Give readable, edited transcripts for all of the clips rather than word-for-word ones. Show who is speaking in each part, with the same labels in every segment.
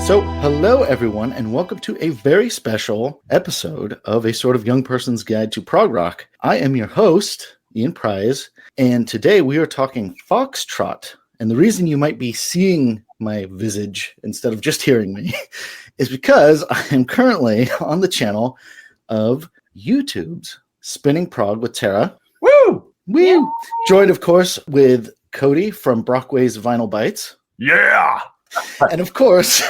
Speaker 1: So, hello everyone, and welcome to a very special episode of a sort of young person's guide to prog rock. I am your host, Ian Prize, and today we are talking Foxtrot. And the reason you might be seeing my visage instead of just hearing me is because I am currently on the channel of YouTube's Spinning Prog with Tara.
Speaker 2: Woo!
Speaker 1: Woo! Yeah. Joined, of course, with Cody from Brockway's Vinyl Bites.
Speaker 2: Yeah!
Speaker 1: And of course,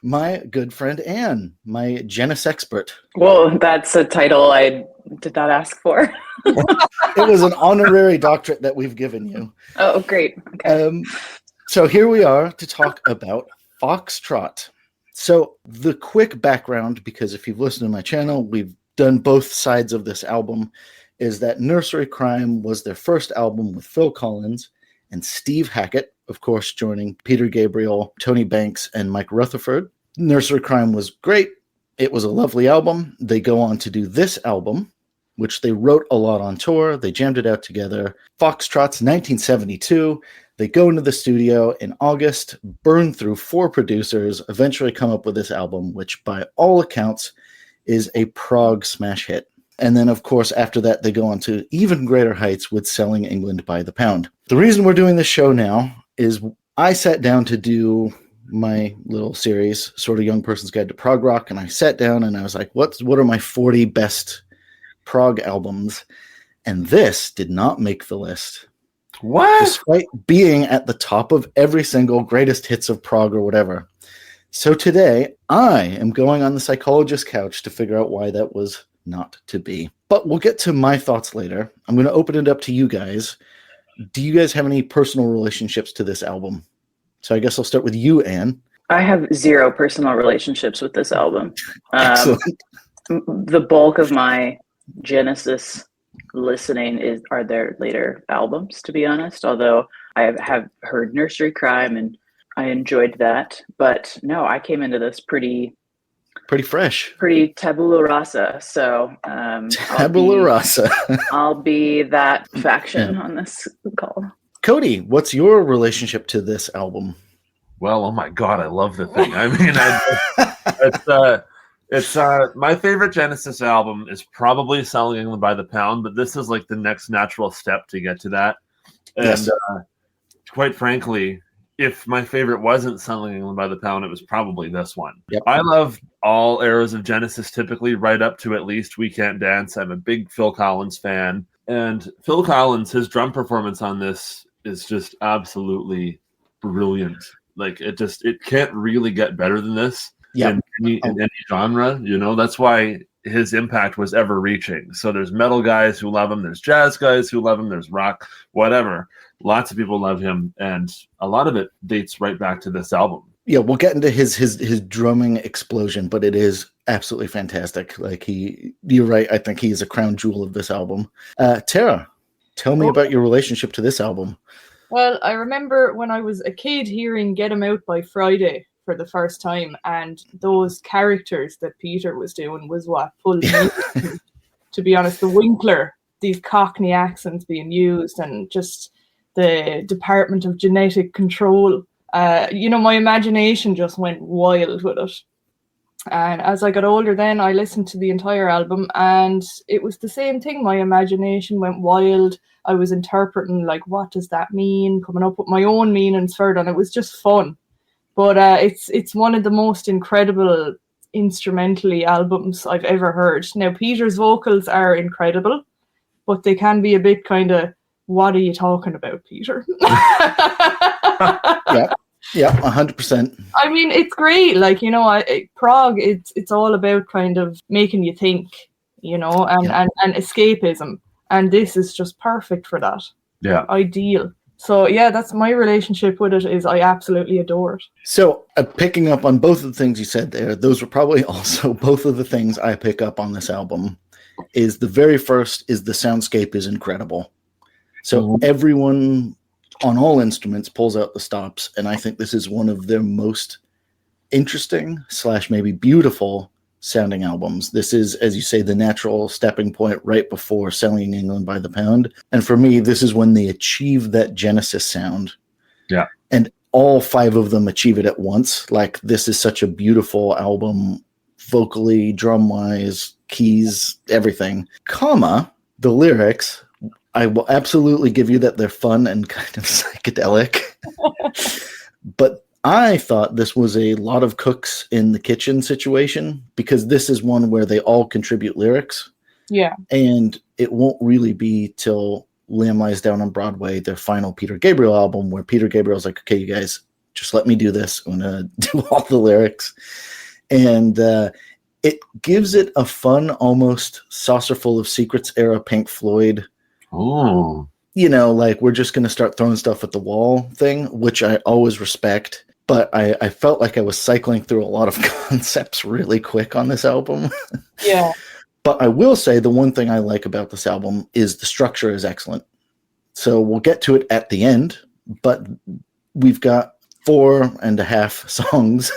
Speaker 1: my good friend Ann, my Genesis expert.
Speaker 3: Well, that's a title I did not ask for.
Speaker 1: It was an honorary doctorate that we've given you.
Speaker 3: Oh, great. Okay.
Speaker 1: So here we are to talk about Foxtrot. So the quick background, because if you've listened to my channel, we've done both sides of this album, is that Nursery Crime was their first album with Phil Collins and Steve Hackett, of course, joining Peter Gabriel, Tony Banks, and Mike Rutherford. Nursery Crime was great. It was a lovely album. They go on to do this album, which they wrote a lot on tour. They jammed it out together. Foxtrot's 1972. They go into the studio in August, burn through 4 producers, eventually come up with this album, which by all accounts is a prog smash hit. And then, of course, after that, they go on to even greater heights with Selling England by the Pound. The reason we're doing this show now is I sat down to do my little series, sort of Young Person's Guide to Prog Rock, and I sat down and I was like, what are my 40 best prog albums? And this did not make the list.
Speaker 2: What?
Speaker 1: Despite being at the top of every single greatest hits of prog or whatever. So today, I am going on the psychologist's couch to figure out why that was not to be. But we'll get to my thoughts later. I'm going to open it up to you guys. Do you guys have any personal relationships to this album? So I guess I'll start with you, Ann.
Speaker 3: I have 0 personal relationships with this album.
Speaker 1: Excellent.
Speaker 3: The bulk of my Genesis listening are their later albums, to be honest, although I have heard Nursery Crime and I enjoyed that. But no, I came into this pretty fresh, pretty tabula rasa. So
Speaker 1: tabula rasa.
Speaker 3: I'll be that faction on this call.
Speaker 1: Cody, what's your relationship to this album?
Speaker 2: Well, oh my God, I love the thing. I mean, it's my favorite Genesis album is probably Selling England by the Pound, but this is like the next natural step to get to that. And
Speaker 1: yes.
Speaker 2: Quite frankly, if my favorite wasn't Selling England by the Pound, it was probably this one.
Speaker 1: Yep.
Speaker 2: I love all eras of Genesis, typically right up to at least We Can't Dance. I'm a big Phil Collins fan. And Phil Collins, his drum performance on this is just absolutely brilliant. Like, it can't really get better than this in any genre. You know, that's why his impact was ever reaching. So there's metal guys who love him. There's jazz guys who love him. There's rock, whatever. Lots of people love him, and a lot of it dates right back to this album.
Speaker 1: Yeah, we'll get into his drumming explosion, but it is absolutely fantastic. Like, you're right. I think he is a crown jewel of this album. Tara, tell me about your relationship to this album.
Speaker 4: Well, I remember when I was a kid hearing Get 'Em Out by Friday for the first time, and those characters that Peter was doing was what pulled me in. To be honest, the Winkler, these Cockney accents being used, and just the Department of Genetic Control. My imagination just went wild with it. And as I got older then, I listened to the entire album, and it was the same thing. My imagination went wild. I was interpreting, like, what does that mean? Coming up with my own meanings for it, and it was just fun. But it's one of the most incredible instrumentally albums I've ever heard. Now, Peter's vocals are incredible, but they can be a bit kind of, what are you talking about, Peter?
Speaker 1: Yeah, 100%.
Speaker 4: I mean, it's great. Like, prog, it's all about kind of making you think, and escapism. And this is just perfect for that.
Speaker 2: Yeah.
Speaker 4: Ideal. So, yeah, that's my relationship with it, is I absolutely adore it.
Speaker 1: So, picking up on both of the things you said there, those were probably also both of the things I pick up on this album. Is the very first is the soundscape is incredible. So everyone on all instruments pulls out the stops, and I think this is one of their most interesting / maybe beautiful sounding albums. This is, as you say, the natural stepping point right before Selling England by the Pound. And for me, this is when they achieve that Genesis sound.
Speaker 2: Yeah.
Speaker 1: And all 5 of them achieve it at once. Like, this is such a beautiful album, vocally, drum-wise, keys, everything. Comma, the lyrics, I will absolutely give you that they're fun and kind of psychedelic. But I thought this was a lot of cooks in the kitchen situation, because this is one where they all contribute lyrics.
Speaker 4: Yeah. And
Speaker 1: it won't really be till Lamb Lies Down on Broadway, their final Peter Gabriel album, where Peter Gabriel's like, okay, you guys, just let me do this. I'm going to do all the lyrics. And it gives it a fun, almost Saucerful of Secrets era Pink Floyd.
Speaker 2: Oh.
Speaker 1: You know, like, we're just going to start throwing stuff at the wall thing, which I always respect. But I felt like I was cycling through a lot of concepts really quick on this album.
Speaker 4: Yeah.
Speaker 1: But I will say the one thing I like about this album is the structure is excellent. So we'll get to it at the end, but we've got 4.5 songs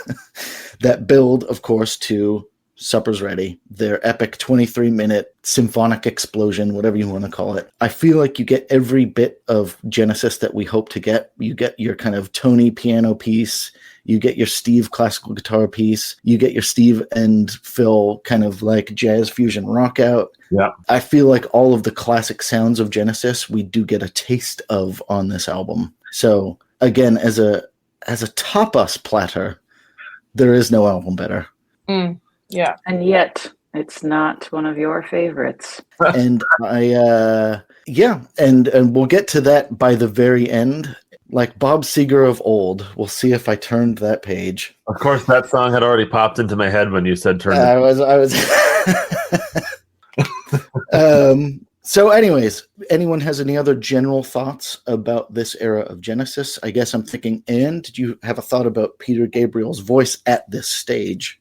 Speaker 1: that build, of course, to Supper's Ready, their epic 23-minute symphonic explosion, whatever you want to call it. I feel like you get every bit of Genesis that we hope to get. You get your kind of Tony piano piece. You get your Steve classical guitar piece. You get your Steve and Phil kind of like jazz fusion rock out.
Speaker 2: Yeah.
Speaker 1: I feel like all of the classic sounds of Genesis, we do get a taste of on this album. So again, as a tapas platter, there is no album better.
Speaker 4: Yeah.
Speaker 3: And yet it's not one of your favorites.
Speaker 1: And and we'll get to that by the very end. Like Bob Seger of old. We'll see if I turned that page.
Speaker 2: Of course, that song had already popped into my head when you said turn.
Speaker 1: I was. So anyways, anyone has any other general thoughts about this era of Genesis? I guess I'm thinking, Ann, did you have a thought about Peter Gabriel's voice at this stage?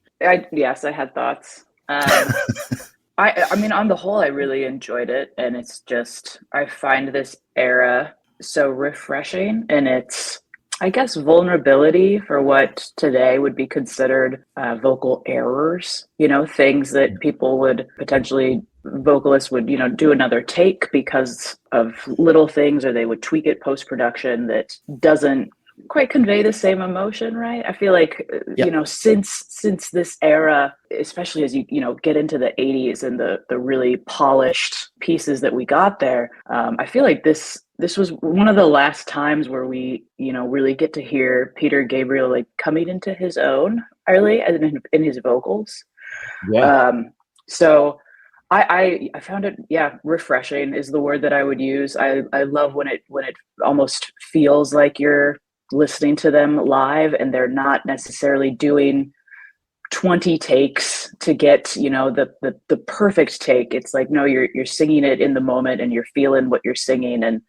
Speaker 3: Yes, I had thoughts. I mean, on the whole, I really enjoyed it. And it's just, I find this era so refreshing in its, I guess, vulnerability for what today would be considered vocal errors, you know, things that people would potentially, vocalists would, you know, do another take because of little things, or they would tweak it post-production that doesn't quite convey the same emotion, right? I feel like,
Speaker 1: Yep.
Speaker 3: you know, since this era, especially as you know, get into the 80s and the really polished pieces that we got there, I feel like this was one of the last times where we, you know, really get to hear Peter Gabriel like coming into his own early in his vocals.
Speaker 2: Yeah.
Speaker 3: So I found it, refreshing is the word that I would use. I love when it almost feels like you're listening to them live and they're not necessarily doing 20 takes to get, you know, the perfect take. It's like, no, you're singing it in the moment and you're feeling what you're singing, and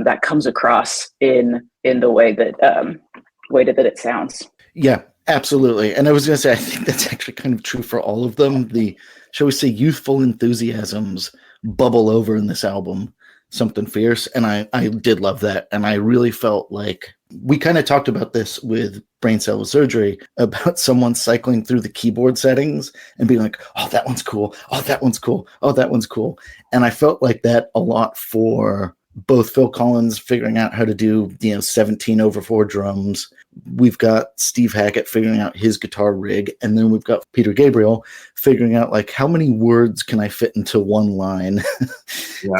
Speaker 3: that comes across in the way that that it sounds.
Speaker 1: Yeah, absolutely. And I was going to say, I think that's actually kind of true for all of them. The, shall we say, youthful enthusiasms bubble over in this album, something fierce. And I did love that. And I really felt like we kind of talked about this with Brain Cell Surgery, about someone cycling through the keyboard settings and being like, oh, that one's cool. Oh, that one's cool. Oh, that one's cool. And I felt like that a lot for both Phil Collins figuring out how to do, 17/4 drums. We've got Steve Hackett figuring out his guitar rig. And then we've got Peter Gabriel figuring out, like, how many words can I fit into one line?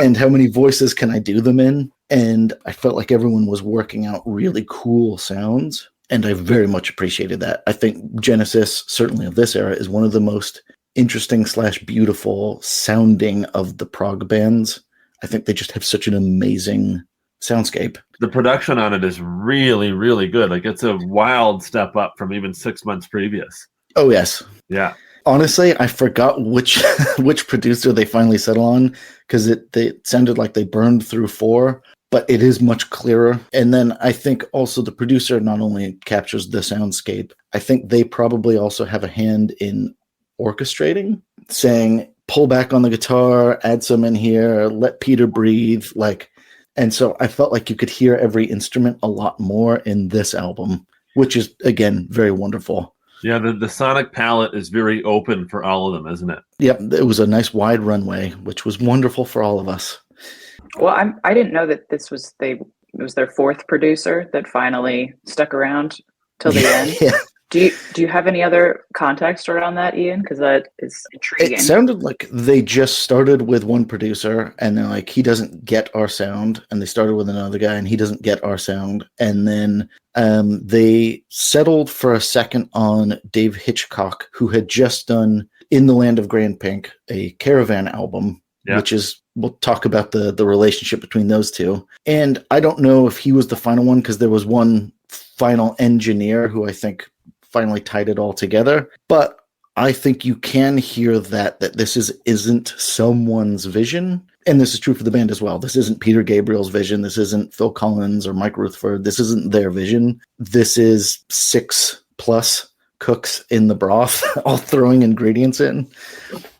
Speaker 1: And how many voices can I do them in? And I felt like everyone was working out really cool sounds. And I very much appreciated that. I think Genesis, certainly of this era, is one of the most interesting / beautiful sounding of the prog bands. I think they just have such an amazing soundscape.
Speaker 2: The production on it is really, really good. Like, it's a wild step up from even 6 months previous.
Speaker 1: Oh, yes.
Speaker 2: Yeah.
Speaker 1: Honestly, I forgot which producer they finally settled on, because it sounded like they burned through 4, but it is much clearer. And then I think also the producer not only captures the soundscape, I think they probably also have a hand in orchestrating, saying, pull back on the guitar, add some in here, let Peter breathe. And so I felt like you could hear every instrument a lot more in this album, which is, again, very wonderful.
Speaker 2: Yeah, the sonic palette is very open for all of them, isn't it?
Speaker 1: Yep, it was a nice wide runway, which was wonderful for all of us.
Speaker 3: Well, I didn't know that this was was their fourth producer that finally stuck around till the end.
Speaker 1: Yeah.
Speaker 3: Do you have any other context around that, Ian? Because that is intriguing.
Speaker 1: It sounded like they just started with one producer and they're like, he doesn't get our sound. And they started with another guy and he doesn't get our sound. And then they settled for a second on Dave Hitchcock, who had just done In the Land of Grand Pink, a Caravan album, which is, we'll talk about the relationship between those two. And I don't know if he was the final one because there was one final engineer who I think finally tied it all together. But I think you can hear that this isn't someone's vision. And this is true for the band as well. This isn't Peter Gabriel's vision. This isn't Phil Collins or Mike Rutherford. This isn't their vision. This is 6+ cooks in the broth, all throwing ingredients in.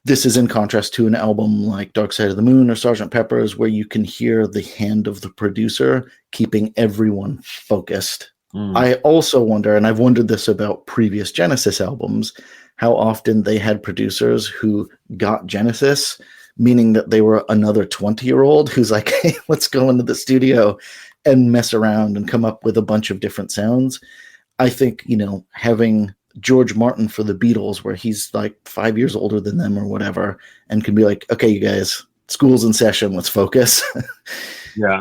Speaker 1: This is in contrast to an album like Dark Side of the Moon or Sgt. Pepper's, where you can hear the hand of the producer keeping everyone focused. I also wonder, and I've wondered this about previous Genesis albums, how often they had producers who got Genesis, meaning that they were another 20-year-old who's like, hey, let's go into the studio and mess around and come up with a bunch of different sounds. I think, having George Martin for the Beatles, where he's like 5 years older than them or whatever, and can be like, okay, you guys, school's in session, let's focus.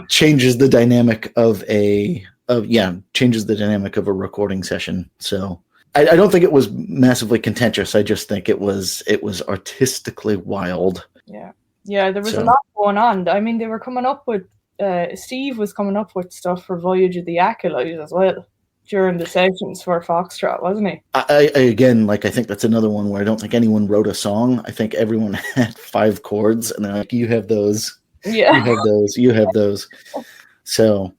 Speaker 1: Changes the dynamic of a recording session. So I don't think it was massively contentious. I just think it was artistically wild.
Speaker 4: Yeah, there was a lot going on. I mean, they were coming up with Steve was coming up with stuff for Voyage of the Acolyte as well during the sessions for Foxtrot, wasn't he?
Speaker 1: I think that's another one where I don't think anyone wrote a song. I think everyone had 5 chords and they're like, you have those. Yeah. You have those. You have those. So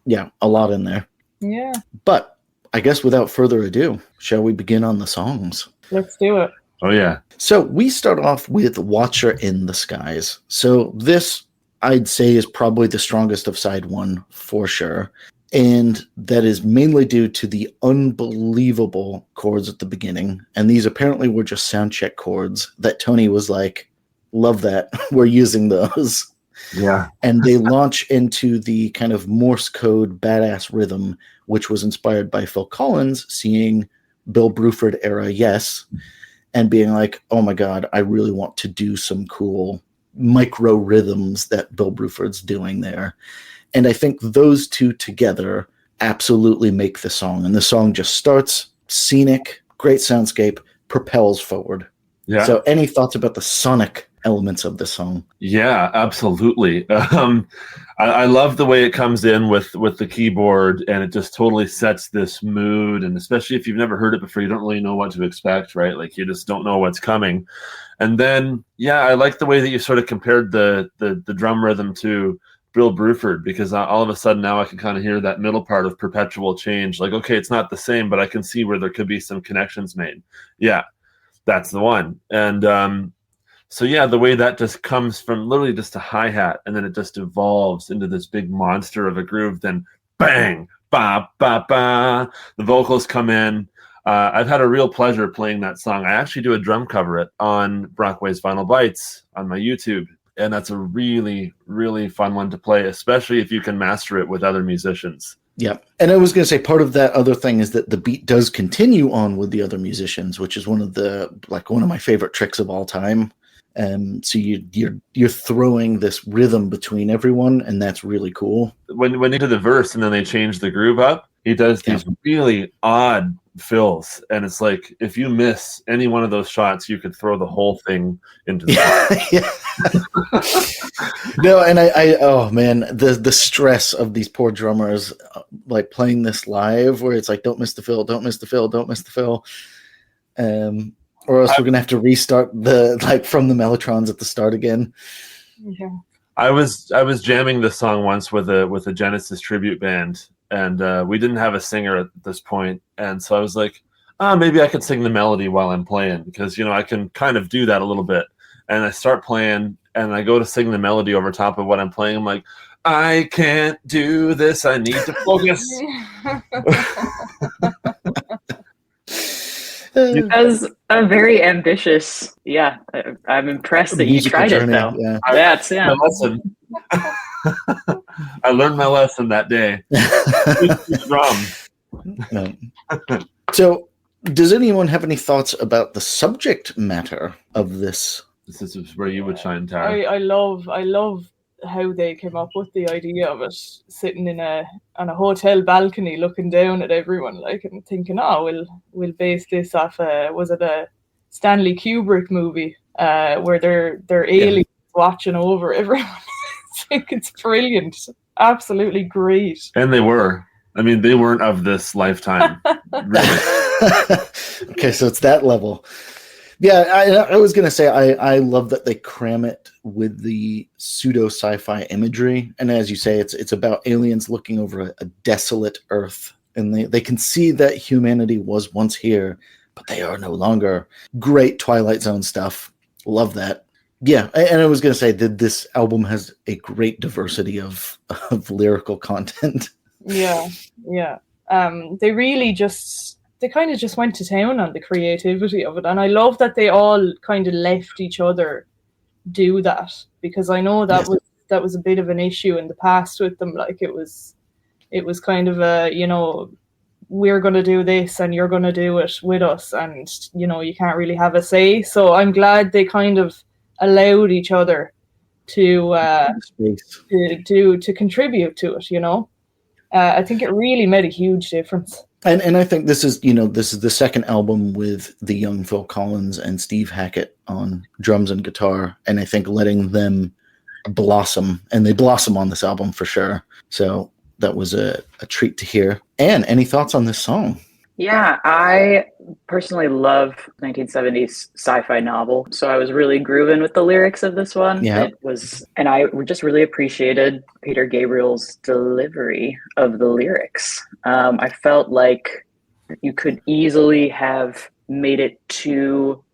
Speaker 1: yeah, a lot in there.
Speaker 4: Yeah.
Speaker 1: But I guess without further ado, shall we begin on the songs?
Speaker 4: Let's do it.
Speaker 2: Oh, yeah.
Speaker 1: So we start off with Watcher in the Skies. So this, I'd say, is probably the strongest of side 1 for sure. And that is mainly due to the unbelievable chords at the beginning. And these apparently were just sound check chords that Tony was like, love that. We're using those.
Speaker 2: Yeah.
Speaker 1: And they launch into the kind of Morse code badass rhythm, which was inspired by Phil Collins seeing Bill Bruford era Yes and being like, oh my God, I really want to do some cool micro rhythms that Bill Bruford's doing there. And I think those two together absolutely make the song. And the song just starts scenic, great soundscape, propels forward.
Speaker 2: Yeah.
Speaker 1: So any thoughts about the sonic elements of the song?
Speaker 2: Yeah, absolutely. I love the way it comes in with the keyboard, and it just totally sets this mood. And especially if you've never heard it before, you don't really know what to expect, right? Like you just don't know what's coming. And then, yeah, I like the way that you sort of compared the drum rhythm to Bill Bruford, because all of a sudden now I can kind of hear that middle part of perpetual change. Like, okay, it's not the same, but I can see where there could be some connections made. Yeah, that's the one. And so yeah, the way that just comes from literally just a hi-hat, and then it just evolves into this big monster of a groove, then bang, ba, ba, ba. The vocals come in. I've had a real pleasure playing that song. I actually do a drum cover it on Brockway's Vinyl Bites on my YouTube. And that's a really, really fun one to play, especially if you can master it with other musicians.
Speaker 1: Yeah. And I was going to say part of that other thing is that the beat does continue on with the other musicians, which is one of my favorite tricks of all time. So you're throwing this rhythm between everyone, and that's really cool.
Speaker 2: When they do the verse and then they change the groove up, he does these really odd fills, and it's like if you miss any one of those shots, you could throw the whole thing into the
Speaker 1: No, and I oh man, the stress of these poor drummers like playing this live, where it's like, don't miss the fill, don't miss the fill, don't miss the fill, or else we're gonna have to restart from the Mellotrons at the start again.
Speaker 4: Yeah.
Speaker 2: I was jamming this song once with a Genesis tribute band, and we didn't have a singer at this point, and so I was like, maybe I could sing the melody while I'm playing, because I can kind of do that a little bit. And I start playing, and I go to sing the melody over top of what I'm playing. I'm like, I can't do this. I need to focus.
Speaker 3: That was a very ambitious. Yeah, I'm impressed that you tried it though.
Speaker 1: Yeah.
Speaker 3: That's
Speaker 2: Listen. I learned my lesson that day. Drum.
Speaker 1: No. So, does anyone have any thoughts about the subject matter of this?
Speaker 2: This is where you would shine, Tara.
Speaker 4: I love how they came up with the idea of it, sitting on a hotel balcony looking down at everyone, like, and thinking, oh, we'll base this off was it a Stanley Kubrick movie where they're aliens watching over everyone. I think it's brilliant, absolutely great.
Speaker 2: And they were. I mean, they weren't of this lifetime, really.
Speaker 1: Okay, so it's that level. Yeah, I was going to say I love that they cram it with the pseudo sci-fi imagery, and as you say, it's about aliens looking over a desolate Earth, and they can see that humanity was once here, but they are no longer. Great Twilight Zone stuff. Love that. Yeah, and I was going to say that this album has a great diversity of lyrical content.
Speaker 4: Yeah. They really they kind of just went to town on the creativity of it, and I love that they all kind of left each other do that, because I know that was a bit of an issue in the past with them. Like it was kind of a, we're going to do this and you're going to do it with us, and you can't really have a say. So I'm glad they kind of allowed each other to contribute to it. I think it really made a huge difference.
Speaker 1: And I think this is the second album with the young Phil Collins and Steve Hackett on drums and guitar, and I think letting them blossom, and they blossom on this album for sure. So that was a treat to hear. Ann, any thoughts on this song?
Speaker 3: Yeah, I personally love 1970s sci-fi novel, so I was really grooving with the lyrics of this one.
Speaker 1: Yeah.
Speaker 3: And I just really appreciated Peter Gabriel's delivery of the lyrics. I felt like you could easily have made it too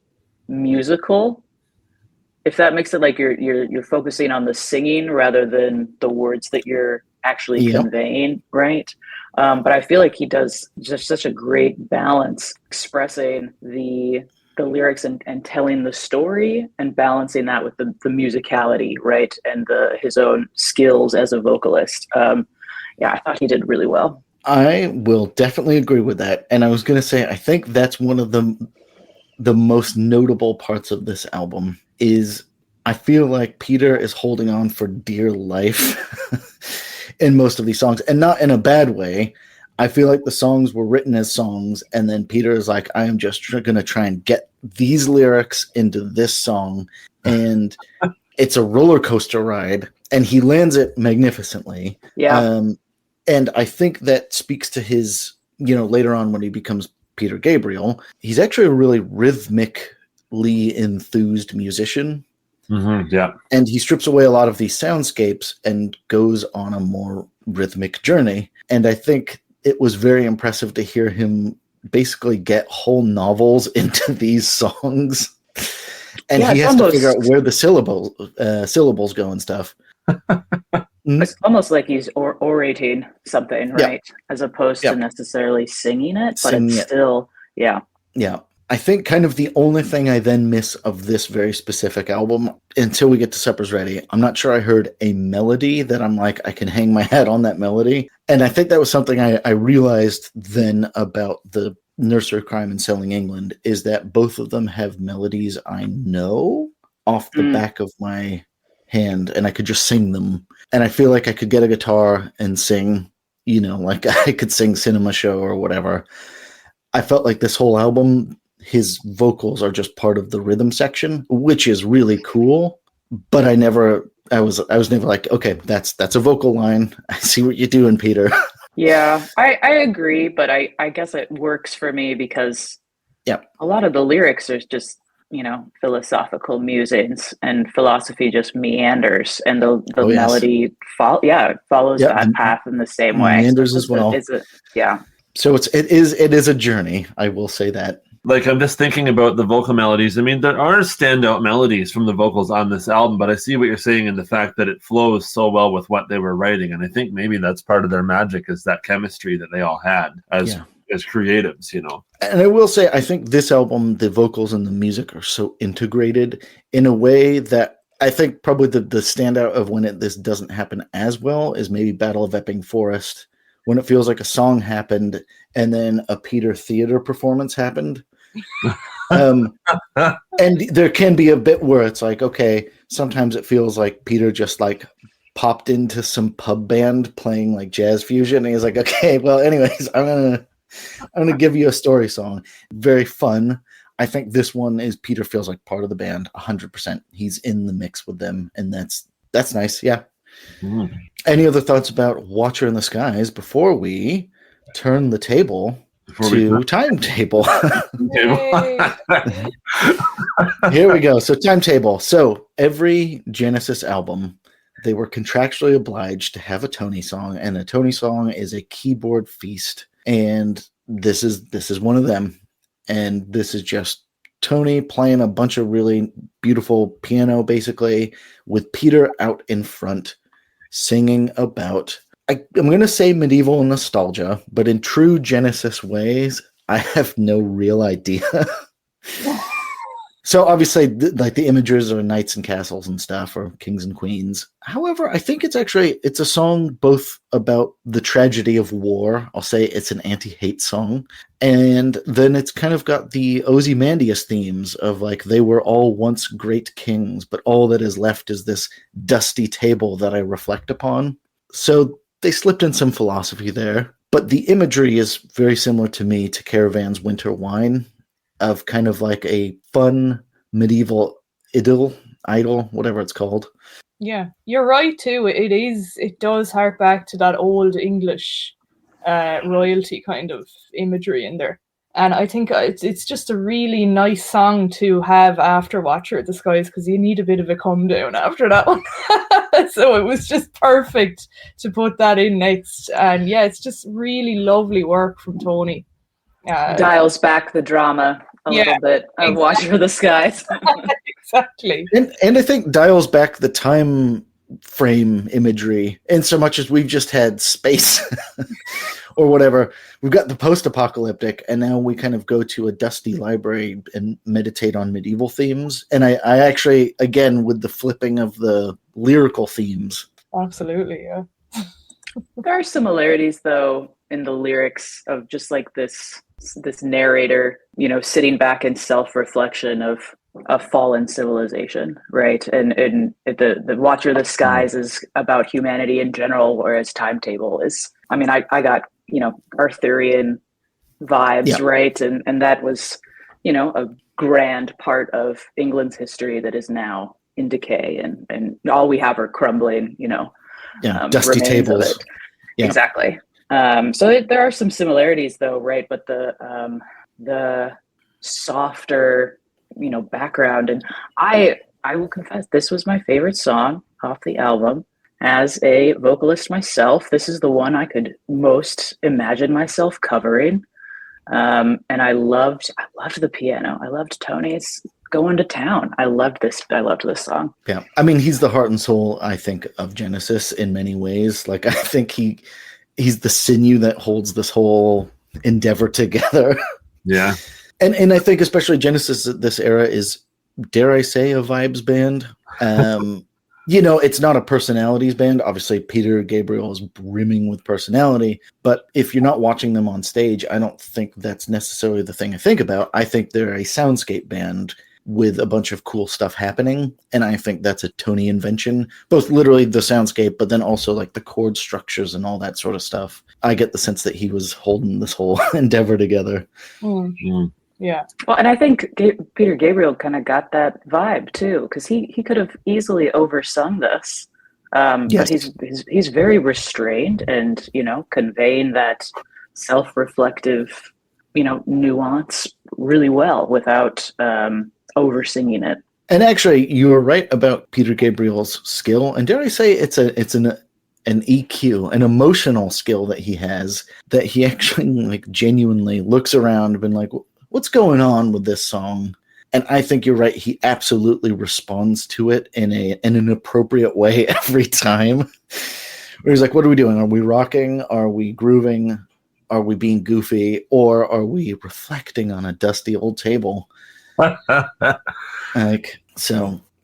Speaker 3: musical, if that makes it like you're focusing on the singing rather than the words that you're actually conveying, right? But I feel like he does just such a great balance expressing the lyrics and telling the story, and balancing that with the musicality, right? And his own skills as a vocalist. I thought he did really well.
Speaker 1: I will definitely agree with that. And I was going to say, I think that's one of the most notable parts of this album is I feel like Peter is holding on for dear life in most of these songs, and not in a bad way. I feel like the songs were written as songs, and then Peter is like, I am just going to try and get these lyrics into this song, and it's a roller coaster ride, and he lands it magnificently.
Speaker 3: Yeah.
Speaker 1: And I think that speaks to his, later on when he becomes Peter Gabriel, he's actually a really rhythmically enthused musician.
Speaker 2: Mm-hmm, yeah.
Speaker 1: And he strips away a lot of these soundscapes and goes on a more rhythmic journey. And I think it was very impressive to hear him basically get whole novels into these songs. And he has to figure out where the syllables go and stuff.
Speaker 3: It's almost like he's orating something, right? As opposed to necessarily singing it, but it's still, Yeah.
Speaker 1: I think kind of the only thing I then miss of this very specific album, until we get to Supper's Ready, I'm not sure I heard a melody that I'm like, I can hang my hat on that melody. And I think that was something I realized then about the Nursery Crime and Selling England, is that both of them have melodies I know off the back of my hand, and I could just sing them. And I feel like I could get a guitar and sing, like I could sing Cinema Show or whatever. I felt like this whole album, his vocals are just part of the rhythm section, which is really cool. But I was never like, okay, that's a vocal line. I see what you're doing, Peter.
Speaker 3: Yeah, I agree, but I guess it works for me because a lot of the lyrics are just, philosophical musings, and philosophy just meanders, and the melody follows that path in the same way.
Speaker 1: Meanders as well. So it is a journey, I will say that.
Speaker 2: Like, I'm just thinking about the vocal melodies. I mean, there are standout melodies from the vocals on this album, but I see what you're saying in the fact that it flows so well with what they were writing. And I think maybe that's part of their magic, is that chemistry that they all had as creatives,
Speaker 1: And I will say, I think this album, the vocals and the music are so integrated in a way that I think probably the standout of when this doesn't happen as well is maybe Battle of Epping Forest, when it feels like a song happened and then a Peter theater performance happened. And there can be a bit where it's like, okay, sometimes it feels like Peter just like popped into some pub band playing like jazz fusion, and he's like, okay, well, anyways, I'm gonna give you a story song. Very fun. I think this one is Peter feels like part of the band 100%. He's in the mix with them, and that's nice. Yeah.
Speaker 2: Mm.
Speaker 1: Any other thoughts about Watcher in the Skies before we turn the table to timetable? Here we go. So timetable. So every Genesis album, they were contractually obliged to have a Tony song, and a Tony song is a keyboard feast. And this is one of them. And this is just Tony playing a bunch of really beautiful piano, basically, with Peter out in front singing about, I'm going to say medieval nostalgia, but in true Genesis ways, I have no real idea. So obviously, like the images are knights and castles and stuff, or kings and queens. However, I think it's a song both about the tragedy of war. I'll say it's an anti-hate song. And then it's kind of got the Ozymandias themes of like, they were all once great kings, but all that is left is this dusty table that I reflect upon. So they slipped in some philosophy there. But the imagery is very similar to me to Caravan's Winter Wine, of kind of like a fun medieval idyll, whatever it's called.
Speaker 4: Yeah, you're right too. It does hark back to that old English royalty kind of imagery in there. And I think it's just a really nice song to have after Watcher of the Skies, because you need a bit of a come down after that one. So it was just perfect to put that in next. And yeah, it's just really lovely work from Tony.
Speaker 3: Dials back the drama a little bit of Watcher of the Skies.
Speaker 4: Exactly.
Speaker 1: And I think dials back the time frame imagery, in so much as we've just had space or whatever. We've got the post-apocalyptic, and now we kind of go to a dusty library and meditate on medieval themes. And I actually, again, with the flipping of the lyrical themes.
Speaker 4: Absolutely, yeah.
Speaker 3: There are similarities, though, in the lyrics of just like this narrator, sitting back in self-reflection of a fallen civilization, right? And the Watcher of the Skies is about humanity in general, whereas Timetable is, I got, Arthurian vibes, right? And that was, a grand part of England's history that is now in decay, and all we have are crumbling,
Speaker 1: dusty tables.
Speaker 3: Yeah. Exactly. So there are some similarities, though, right? But the softer, background, and I will confess, this was my favorite song off the album. As a vocalist myself, this is the one I could most imagine myself covering. And I loved the piano. I loved Tony's going to town. I loved this song.
Speaker 1: Yeah, he's the heart and soul, I think, of Genesis in many ways. Like, I think he's the sinew that holds this whole endeavor together.
Speaker 2: Yeah.
Speaker 1: And I think especially Genesis at this era is, dare I say, a vibes band. It's not a personalities band. Obviously, Peter Gabriel is brimming with personality. But if you're not watching them on stage, I don't think that's necessarily the thing I think about. I think they're a soundscape band with a bunch of cool stuff happening. And I think that's a Tony invention, both literally the soundscape, but then also like the chord structures and all that sort of stuff. I get the sense that he was holding this whole endeavor together.
Speaker 4: Yeah.
Speaker 3: Well, and I think Peter Gabriel kind of got that vibe too, because he could have easily oversung this. But he's very restrained and, conveying that self-reflective, nuance really well without over-singing it.
Speaker 1: And actually, you were right about Peter Gabriel's skill. And dare I say, it's an EQ, an emotional skill that he has, that he actually like genuinely looks around and been like, what's going on with this song? And I think you're right. He absolutely responds to it in an appropriate way every time. Where he's like, what are we doing? Are we rocking? Are we grooving? Are we being goofy? Or are we reflecting on a dusty old table?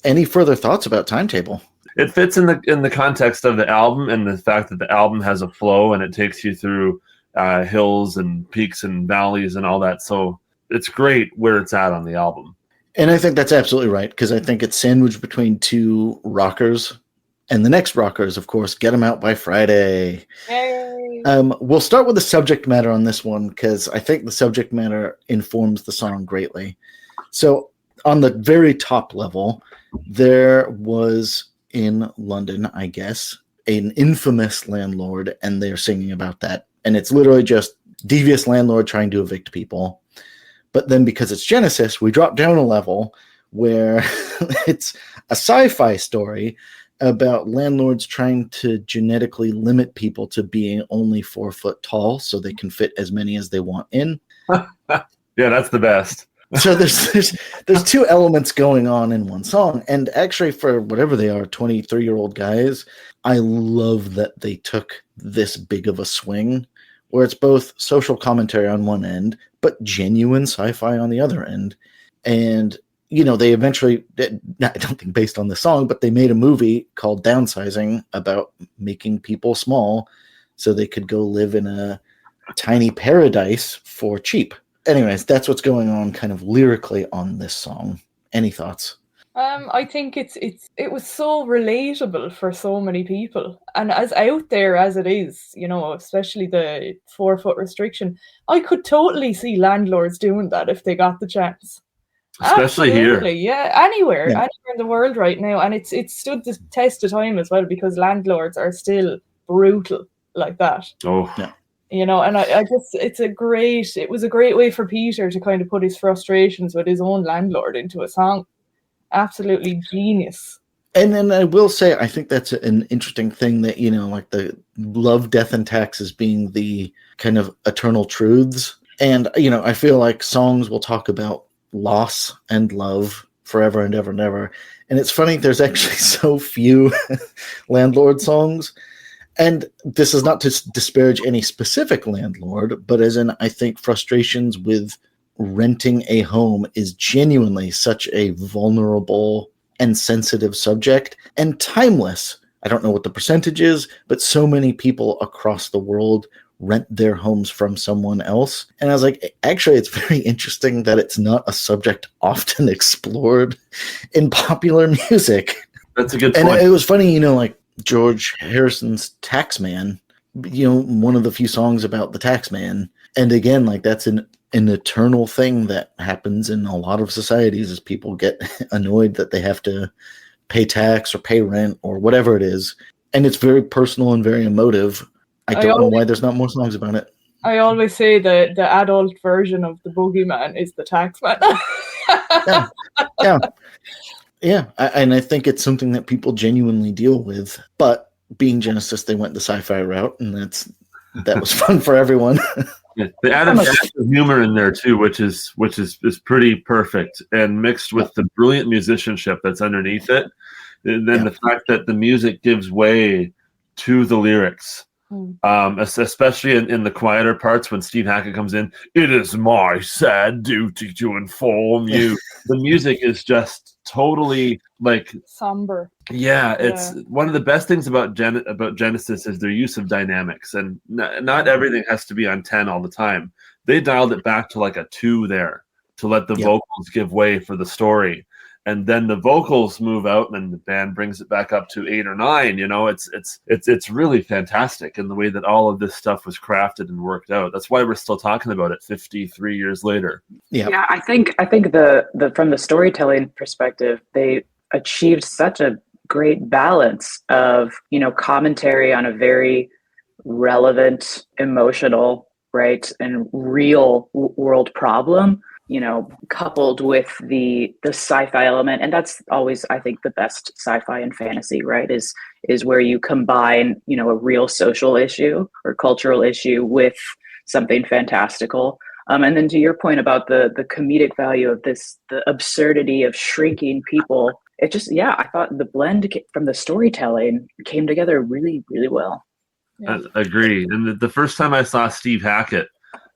Speaker 1: any further thoughts about Timetable?
Speaker 2: It fits in the context of the album and the fact that the album has a flow and it takes you through hills and peaks and valleys and all that. So it's great where it's at on the album.
Speaker 1: And I think that's absolutely right, because I think it's sandwiched between two rockers. And the next rocker is, of course, Get 'Em Out by Friday.
Speaker 4: Yay.
Speaker 1: We'll start with the subject matter on this one, because I think the subject matter informs the song greatly. So on the very top level, there was in London, I guess, an infamous landlord, and they're singing about that. And it's literally just devious landlord trying to evict people. But then because it's Genesis, we drop down a level where it's a sci-fi story about landlords trying to genetically limit people to being only 4 foot tall so they can fit as many as they want in.
Speaker 2: Yeah, that's the best.
Speaker 1: So there's two elements going on in one song. And actually, for whatever they are, 23-year-old guys, I love that they took this big of a swing where it's both social commentary on one end, but genuine sci-fi on the other end. And, you know, they eventually, I don't think based on the song, but they made a movie called Downsizing about making people small so they could go live in a tiny paradise for cheap. Anyways, that's what's going on kind of lyrically on this song. Any thoughts?
Speaker 4: I think it was so relatable for so many people, and as out there as it is, you know, especially the 4 foot restriction, I could totally see landlords doing that if they got the chance.
Speaker 2: Especially
Speaker 4: Absolutely,
Speaker 2: here.
Speaker 4: yeah, anywhere in the world right now, and it's stood the test of time as well, because landlords are still brutal like that.
Speaker 2: Oh,
Speaker 1: yeah.
Speaker 4: You know, and I just, it was a great way for Peter to kind of put his frustrations with his own landlord into a song. Absolutely genius.
Speaker 1: And then I will say, I think that's an interesting thing that, you know, like the love, death, and taxes being the kind of eternal truths. And, you know, I feel like songs will talk about loss and love forever and ever and ever. And it's funny, there's actually so few landlord songs. And this is not to disparage any specific landlord, but as in, I think frustrations with renting a home is genuinely such a vulnerable and sensitive subject and timeless. I don't know what the percentage is, but so many people across the world rent their homes from someone else. And I was like, actually, it's very interesting that it's not a subject often explored in popular music.
Speaker 2: That's a good point.
Speaker 1: And it was funny, you know, like George Harrison's Taxman, you know, one of the few songs about the taxman. And again, like that's an eternal thing that happens in a lot of societies is people get annoyed that they have to pay tax or pay rent or whatever it is. And it's very personal and very emotive. I don't know why there's not more songs about it.
Speaker 4: I always say the adult version of the boogeyman is the taxman.
Speaker 1: Yeah. And I think it's something that people genuinely deal with. But being Genesis, they went the sci-fi route, and that was fun for everyone.
Speaker 2: Yeah, they added humor in there too, which is pretty perfect, and mixed with the brilliant musicianship that's underneath it, and then the fact that the music gives way to the lyrics, especially in the quieter parts when Steve Hackett comes in. It is my sad duty to inform you. The music is just totally like
Speaker 4: somber.
Speaker 2: Yeah, it's one of the best things about Genesis is their use of dynamics, and not everything has to be on 10 all the time. They dialed it back to like a 2 there to let the vocals give way for the story, and then the vocals move out, and the band brings it back up to 8 or 9. You know, it's really fantastic in the way that all of this stuff was crafted and worked out. That's why we're still talking about it 53 years later.
Speaker 3: Yeah, I think the from the storytelling perspective, they achieved such a great balance of, you know, commentary on a very relevant, emotional, right, and real world problem, you know, coupled with the sci-fi element. And that's always, I think, the best sci-fi and fantasy, right, is where you combine, you know, a real social issue or cultural issue with something fantastical. And then to your point about the comedic value of this, the absurdity of shrinking people, it just, I thought the blend from the storytelling came together really, really well.
Speaker 2: I agree. And the first time I saw Steve Hackett,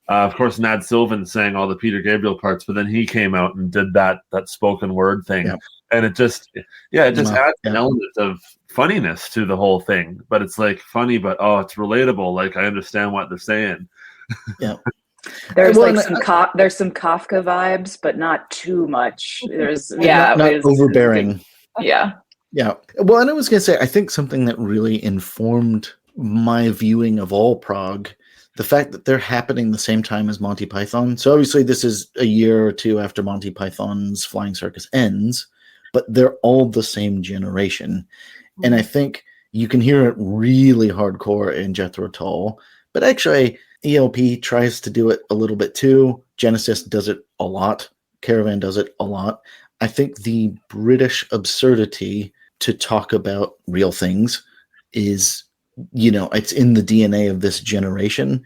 Speaker 2: of course, Nad Sylvan sang all the Peter Gabriel parts, but then he came out and did that spoken word thing. And it just adds
Speaker 1: Yeah.
Speaker 2: an element of funniness to the whole thing. But it's like funny, but it's relatable. Like I understand what they're saying.
Speaker 1: Yeah.
Speaker 3: There's
Speaker 1: Well,
Speaker 3: like there's some Kafka vibes, but not too much. There's
Speaker 1: not overbearing.
Speaker 3: Yeah.
Speaker 1: Yeah. Well, and I was going to say, I think something that really informed my viewing of all prog, the fact that they're happening the same time as Monty Python. So obviously this is a year or two after Monty Python's Flying Circus ends, but they're all the same generation. And I think you can hear it really hardcore in Jethro Tull, but actually ELP tries to do it a little bit too. Genesis does it a lot. Caravan does it a lot. I think the British absurdity to talk about real things is, it's in the DNA of this generation.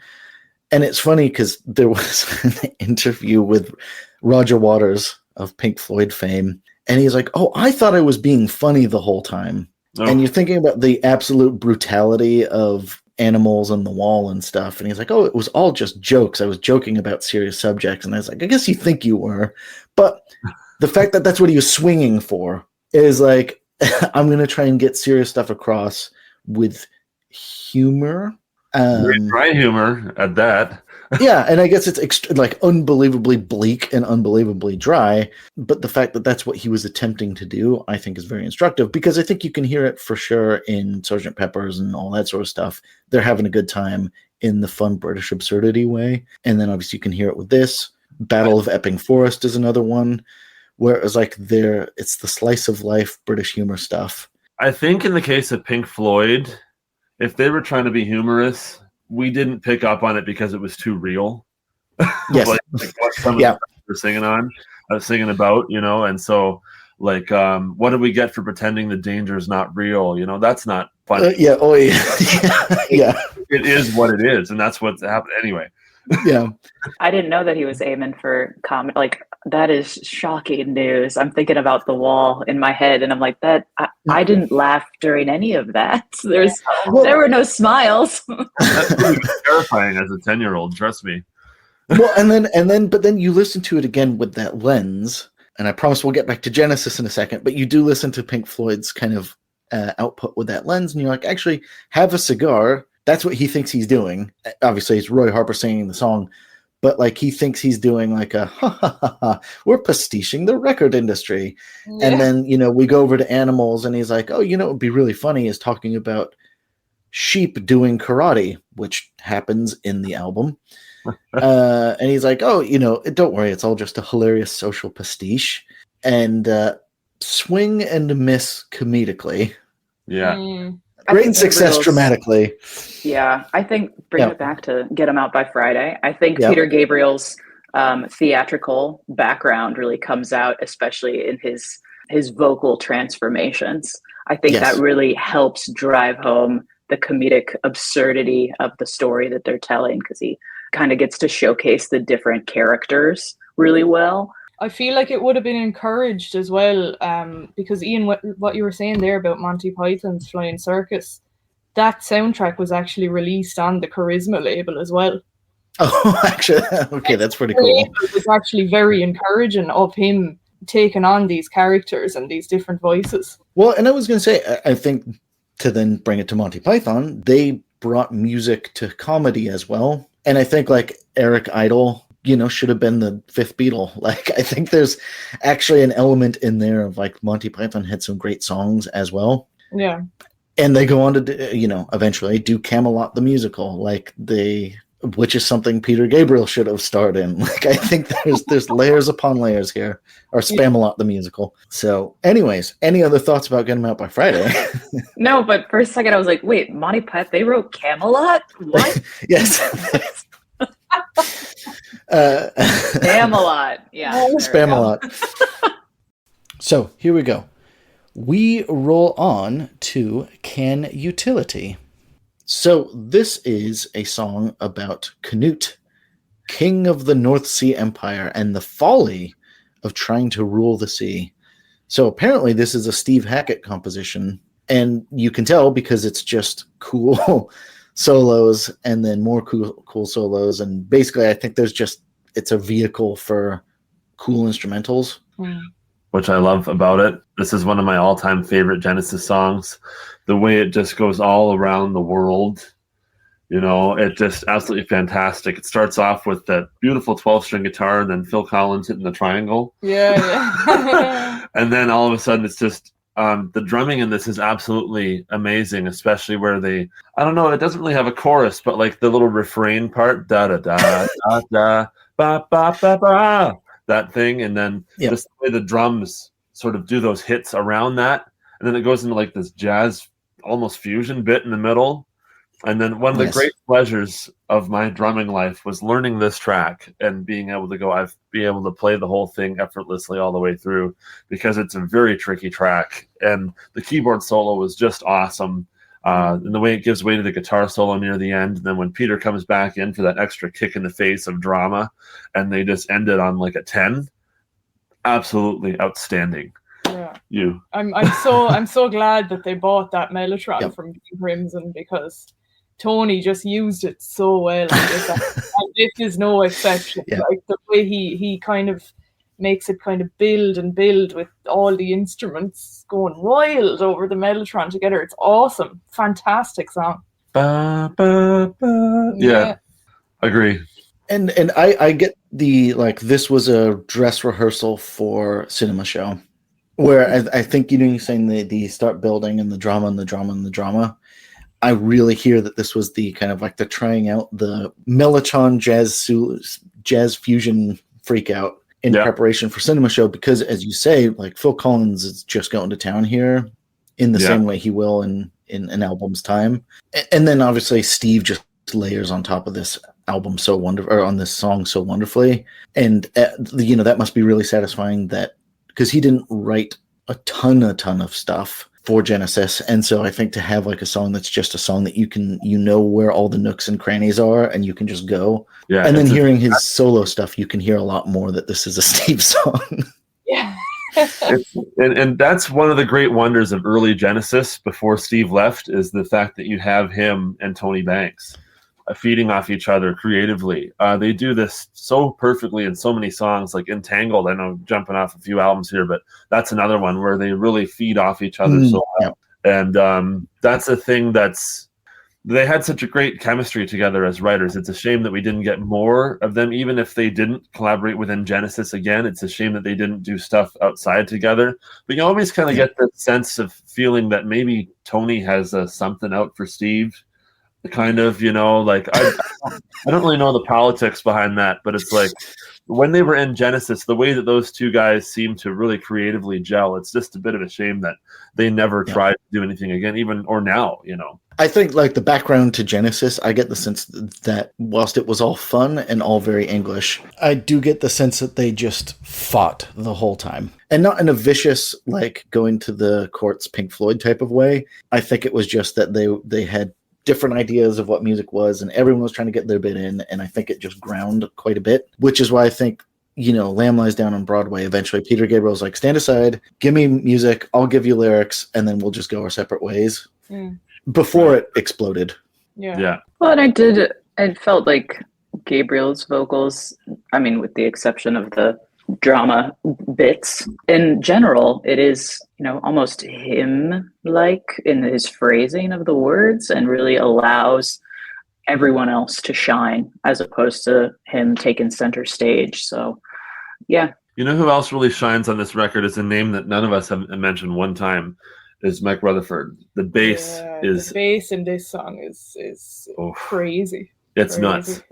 Speaker 1: And it's funny because there was an interview with Roger Waters of Pink Floyd fame, and he's like, "Oh, I thought I was being funny the whole time." Oh. And you're thinking about the absolute brutality of Animals on the Wall and stuff. And he's like, "Oh, it was all just jokes. I was joking about serious subjects." And I was like, "I guess you think you were." But the fact that that's what he was swinging for is like, I'm going to try and get serious stuff across with humor.
Speaker 2: Dry humor at that.
Speaker 1: Yeah, and I guess it's like unbelievably bleak and unbelievably dry, but the fact that that's what he was attempting to do, I think is very instructive, because I think you can hear it for sure in Sgt. Pepper's and all that sort of stuff. They're having a good time in the fun British absurdity way, and then obviously you can hear it with this. Battle of Epping Forest is another one, where it was like it's the slice of life British humor stuff.
Speaker 2: I think in the case of Pink Floyd, if they were trying to be humorous, we didn't pick up on it because it was too real.
Speaker 1: Yes.
Speaker 2: like what some of the were singing about, and so like, what do we get for pretending the danger is not real? That's not funny.
Speaker 1: Yeah.
Speaker 2: It is what it is, and that's what's happened anyway.
Speaker 1: Yeah.
Speaker 3: I didn't know that he was aiming for comedy. Like, that is shocking news. I'm thinking about The Wall in my head, and I'm like, I didn't laugh during any of that. There were no smiles.
Speaker 2: That's really terrifying as a 10-year-old, trust me.
Speaker 1: Well, but then you listen to it again with that lens, and I promise we'll get back to Genesis in a second, but you do listen to Pink Floyd's kind of output with that lens, and you're like, actually, have a cigar. That's what he thinks he's doing. Obviously, it's Roy Harper singing the song, but like he thinks he's doing like a we're pastiching the record industry. Yeah. And then, we go over to Animals, and he's like, oh, what would be really funny is talking about sheep doing karate, which happens in the album. And he's like, oh, don't worry, it's all just a hilarious social pastiche. And swing and miss comedically.
Speaker 2: Yeah.
Speaker 1: Great success dramatically.
Speaker 3: Yeah, I think bring it back to Get 'Em Out by Friday. I think Peter Gabriel's theatrical background really comes out, especially in his vocal transformations. I think that really helps drive home the comedic absurdity of the story that they're telling, because he kind of gets to showcase the different characters really well.
Speaker 4: I feel like it would have been encouraged as well, because Ian, what you were saying there about Monty Python's Flying Circus, that soundtrack was actually released on the Charisma label as well.
Speaker 1: Oh, actually, okay, that's pretty cool.
Speaker 4: It was actually very encouraging of him taking on these characters and these different voices.
Speaker 1: Well, and I was going to say, I think to then bring it to Monty Python, they brought music to comedy as well. And I think like Eric Idle, should have been the fifth Beatle. Like, I think there's actually an element in there of like Monty Python had some great songs as well.
Speaker 4: Yeah.
Speaker 1: And they go on to, eventually do Camelot the musical, which is something Peter Gabriel should have starred in. Like, I think there's layers upon layers here, or Spamalot the musical. So anyways, any other thoughts about Get 'Em Out by Friday?
Speaker 3: No, but for a second I was like, wait, Monty Python, they wrote Camelot? What?
Speaker 1: Yes.
Speaker 3: Spamalot. Yeah.
Speaker 1: Spamalot. So here we go. We roll on to Can Utility. So this is a song about Canute, king of the North Sea Empire, and the folly of trying to rule the sea. So apparently this is a Steve Hackett composition, and you can tell because it's just cool solos and then more cool solos, and basically I think it's a vehicle for cool instrumentals.
Speaker 2: which I love about it. This is one of my all-time favorite Genesis songs. The way it just goes all around the world, it just absolutely fantastic. It starts off with that beautiful 12-string guitar, and then Phil Collins hitting the triangle.
Speaker 4: Yeah.
Speaker 2: And then all of a sudden it's just the drumming in this is absolutely amazing, especially where it doesn't really have a chorus, but like the little refrain part, da da da da da ba ba ba ba, that thing, and then just the way the drums sort of do those hits around that, and then it goes into like this jazz almost fusion bit in the middle. And then one of the great pleasures of my drumming life was learning this track and being able to play the whole thing effortlessly all the way through, because it's a very tricky track. And the keyboard solo was just awesome. And the way it gives way to the guitar solo near the end. And then when Peter comes back in for that extra kick in the face of drama, and they just end it on like a 10, absolutely outstanding.
Speaker 4: Yeah. I'm so glad that they bought that Mellotron from Crimson, because Tony just used it so well on this, and this is no exception.
Speaker 1: Yeah.
Speaker 4: Like the way he kind of makes it kind of build and build with all the instruments going wild over the Mellotron together. It's awesome, fantastic song.
Speaker 2: Ba, ba, ba. Yeah, agree.
Speaker 1: And I get this was a dress rehearsal for cinema show, where I think you're saying the start building and the drama and the drama and the drama. I really hear that this was the kind of like the trying out the Mellotron jazz fusion freak out in preparation for cinema show, because as you say, like Phil Collins is just going to town here in the same way he will in an album's time. And then obviously Steve just layers on top of this album so wonderful, or on this song so wonderfully. And that must be really satisfying, that because he didn't write a ton of stuff for Genesis, and so I think to have like a song that's just a song that you can where all the nooks and crannies are, and you can just go. Yeah, and then hearing his solo stuff, you can hear a lot more that this is a Steve song.
Speaker 4: Yeah.
Speaker 2: and that's one of the great wonders of early Genesis before Steve left, is the fact that you have him and Tony Banks feeding off each other creatively. They do this so perfectly in so many songs, like Entangled. I know, jumping off a few albums here, but that's another one where they really feed off each other so well. And that's a thing they had such a great chemistry together as writers. It's a shame that we didn't get more of them, even if they didn't collaborate within Genesis again. It's a shame that they didn't do stuff outside together. But you always kind of get the sense of feeling that maybe Tony has something out for Steve. Kind of, like I don't really know the politics behind that, but it's like when they were in Genesis, the way that those two guys seem to really creatively gel, it's just a bit of a shame that they never tried to do anything again, even or now.
Speaker 1: I think like the background to Genesis, I get the sense that whilst it was all fun and all very English, I do get the sense that they just fought the whole time, and not in a vicious, like going to the courts Pink Floyd type of way. I think it was just that they had different ideas of what music was, and everyone was trying to get their bit in, and I think it just ground quite a bit, which is why I think, Lamb Lies Down on Broadway, eventually Peter Gabriel's like, stand aside, give me music, I'll give you lyrics, and then we'll just go our separate ways. Before it exploded.
Speaker 4: Yeah.
Speaker 3: Well, and I felt like Gabriel's vocals, I mean, with the exception of the drama bits, in general, it is, almost him-like in his phrasing of the words, and really allows everyone else to shine as opposed to him taking center stage. So, yeah.
Speaker 2: You know who else really shines on this record is a name that none of us have mentioned one time, is Mike Rutherford. The bass
Speaker 4: the bass in this song is crazy.
Speaker 2: It's nuts.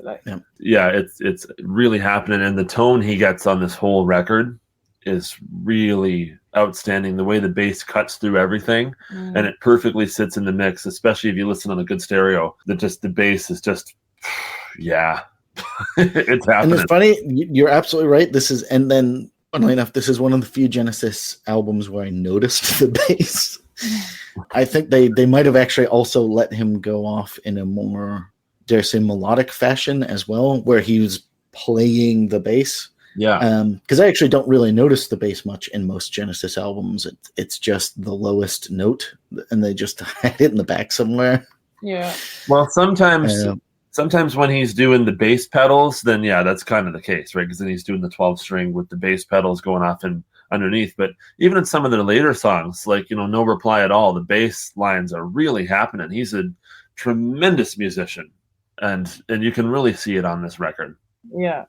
Speaker 2: It's really happening, and the tone he gets on this whole record is really outstanding. The way the bass cuts through everything, and it perfectly sits in the mix, especially if you listen on a good stereo. The bass is just, it's happening.
Speaker 1: And it's funny, you're absolutely right. And then, funnily enough, this is one of the few Genesis albums where I noticed the bass. I think they might have actually also let him go off in a more, dare I say, melodic fashion as well, where he was playing the bass.
Speaker 2: Yeah.
Speaker 1: Because I actually don't really notice the bass much in most Genesis albums. It's just the lowest note, and they just had it in the back somewhere.
Speaker 4: Yeah.
Speaker 2: Well, sometimes when he's doing the bass pedals, then that's kind of the case, right? Because then he's doing the 12 string with the bass pedals going off in underneath. But even in some of their later songs, like, No Reply at All, the bass lines are really happening. He's a tremendous musician, and you can really see it on this record.
Speaker 4: Yeah.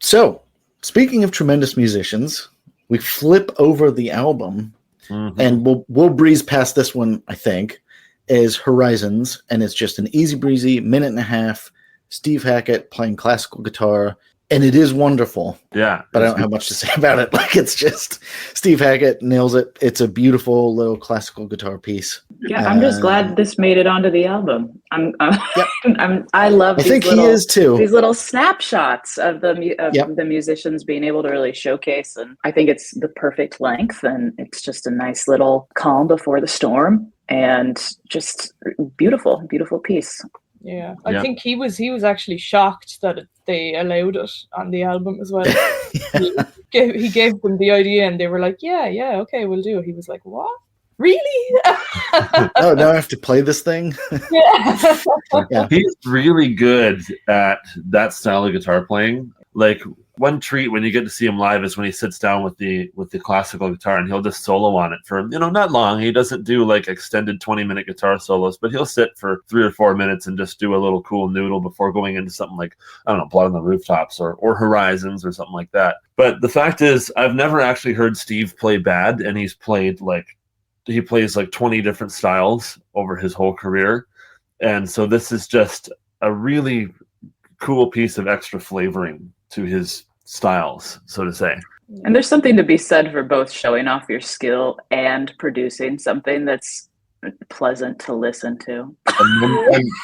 Speaker 1: So, speaking of tremendous musicians, we flip over the album, and we'll breeze past this one, I think, is Horizons, and it's just an easy breezy minute and a half, Steve Hackett playing classical guitar, and it is wonderful.
Speaker 2: Yeah.
Speaker 1: But I don't have much to say about it. Like, it's just Steve Hackett nails it. It's a beautiful little classical guitar piece.
Speaker 3: Yeah, I'm just glad this made it onto the album. I love.
Speaker 1: I think he is too.
Speaker 3: These little snapshots of the musicians being able to really showcase, and I think it's the perfect length, and it's just a nice little calm before the storm, and just beautiful, beautiful piece.
Speaker 4: Yeah, I think he was actually shocked that they allowed it on the album as well. He gave them the idea, and they were like, "Yeah, okay, we'll do it." He was like, "What? Really?"
Speaker 1: Oh, now I have to play this thing.
Speaker 4: Yeah.
Speaker 2: He's really good at that style of guitar playing. Like, one treat when you get to see him live is when he sits down with the classical guitar, and he'll just solo on it for, not long. He doesn't do like extended 20-minute guitar solos, but he'll sit for 3 or 4 minutes and just do a little cool noodle before going into something like, I don't know, Blood on the Rooftops or Horizons or something like that. But the fact is, I've never actually heard Steve play bad, and he plays like 20 different styles over his whole career. And so this is just a really cool piece of extra flavoring to his styles, so to say.
Speaker 3: And there's something to be said for both showing off your skill and producing something that's pleasant to listen to.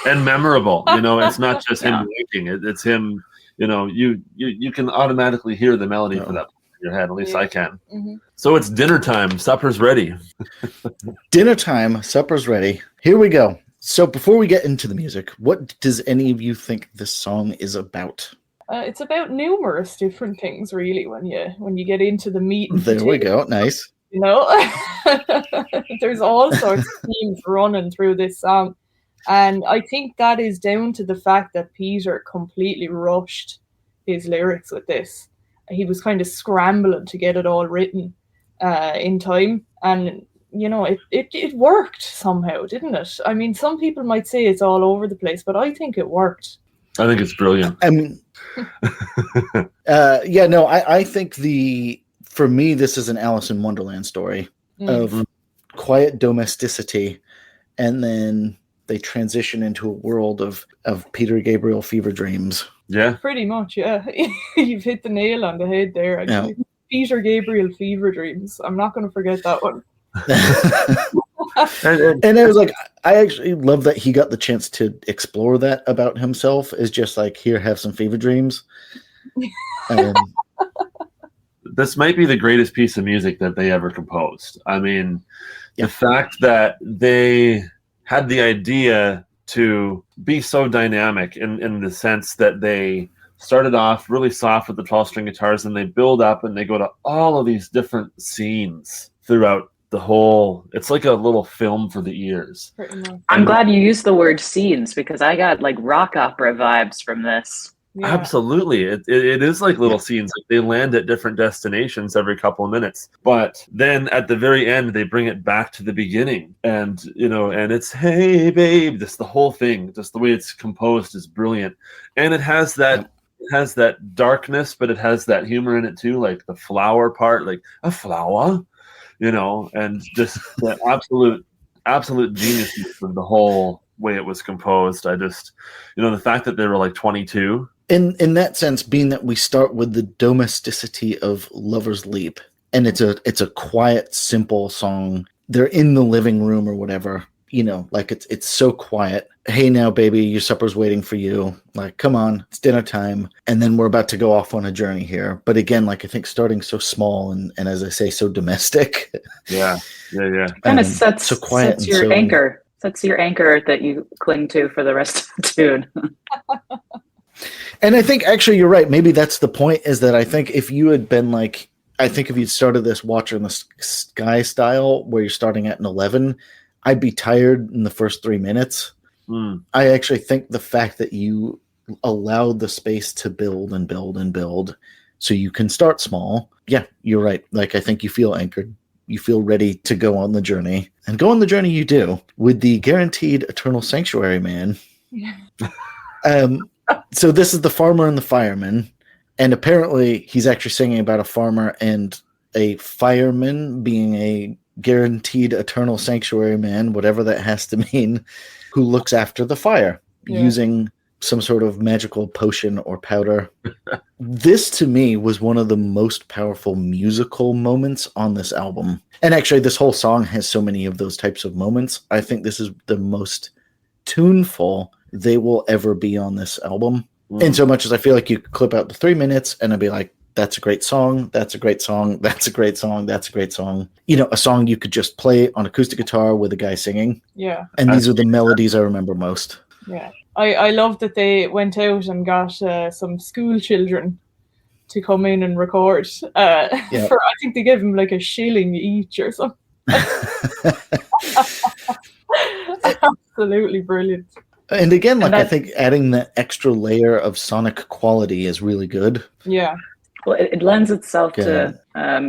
Speaker 2: And memorable. It's not just him making it. It's him, you can automatically hear the melody for that in your head. At least I can. So it's dinner time. Supper's ready.
Speaker 1: Dinner time. Supper's ready. Here we go. So before we get into the music, what does any of you think this song is about?
Speaker 4: It's about numerous different things, really, when you get into the meat.
Speaker 1: There we go. Nice.
Speaker 4: There's all sorts of themes running through this song, and I think that is down to the fact that Peter completely rushed his lyrics with this. He was kind of scrambling to get it all written in time, and it worked somehow, didn't it? I mean, some people might say it's all over the place, but I think it worked.
Speaker 2: I think it's brilliant.
Speaker 1: I mean, I think for me, this is an Alice in Wonderland story of quiet domesticity, and then they transition into a world of Peter Gabriel fever dreams.
Speaker 2: Yeah. Pretty
Speaker 4: much, yeah. You've hit the nail on the head there, actually. Yeah. Peter Gabriel fever dreams. I'm not going to forget that one.
Speaker 1: And I was like, I actually love that he got the chance to explore that about himself. Is just like, here, have some fever dreams.
Speaker 2: This might be the greatest piece of music that they ever composed. I mean, the fact that they had the idea to be so dynamic in the sense that they started off really soft with the 12-string guitars, and they build up and they go to all of these different scenes throughout the whole. It's like a little film for the ears.
Speaker 3: I'm glad you used the word scenes, because I got like rock opera vibes from this.
Speaker 2: Yeah. Absolutely. It is like little scenes. Like, they land at different destinations every couple of minutes, but then at the very end they bring it back to the beginning, and and it's, hey babe, just the whole thing, just the way it's composed is brilliant. And it has that darkness, but it has that humor in it too, like the flower part, like a flower, and just the absolute genius of the whole way it was composed. I just, the fact that they were like 22.
Speaker 1: In that sense, being that we start with the domesticity of Lover's Leap, and it's a quiet, simple song. They're in the living room or whatever, like it's so quiet. Hey now, baby, your supper's waiting for you. Like, come on, it's dinner time. And then we're about to go off on a journey here. But again, like, I think starting so small and as I say, so domestic.
Speaker 2: Yeah.
Speaker 3: Kind of sets your anchor.
Speaker 1: That's
Speaker 3: your anchor that you cling to for the rest of the tune.
Speaker 1: And I think actually you're right. Maybe that's the point, is that I think if you had been like, I think if you'd started this Watcher in the Sky style, where you're starting at an 11, I'd be tired in the first 3 minutes. I actually think the fact that you allowed the space to build and build and build, so you can start small, yeah, you're right. Like, I think you feel anchored. You feel ready to go on the journey. And go on the journey you do with the guaranteed eternal sanctuary man.
Speaker 4: Yeah.
Speaker 1: So this is the farmer and the fireman. And apparently he's actually singing about a farmer and a fireman being a guaranteed eternal sanctuary man, whatever that has to mean, who looks after the fire using some sort of magical potion or powder. This, to me, was one of the most powerful musical moments on this album. And actually, this whole song has so many of those types of moments. I think this is the most tuneful they will ever be on this album. In so much as I feel like you could clip out the 3 minutes and I'd be like, that's a great song, that's a great song, that's a great song, that's a great song. You know, a song you could just play on acoustic guitar with a guy singing.
Speaker 4: Yeah.
Speaker 1: And these are the melodies I remember most.
Speaker 4: Yeah. I love that they went out and got some school children to come in and record. I think they gave them like a shilling each or something. Absolutely brilliant.
Speaker 1: And again, like, I think adding the extra layer of sonic quality is really good.
Speaker 4: Yeah.
Speaker 3: Well, it lends itself to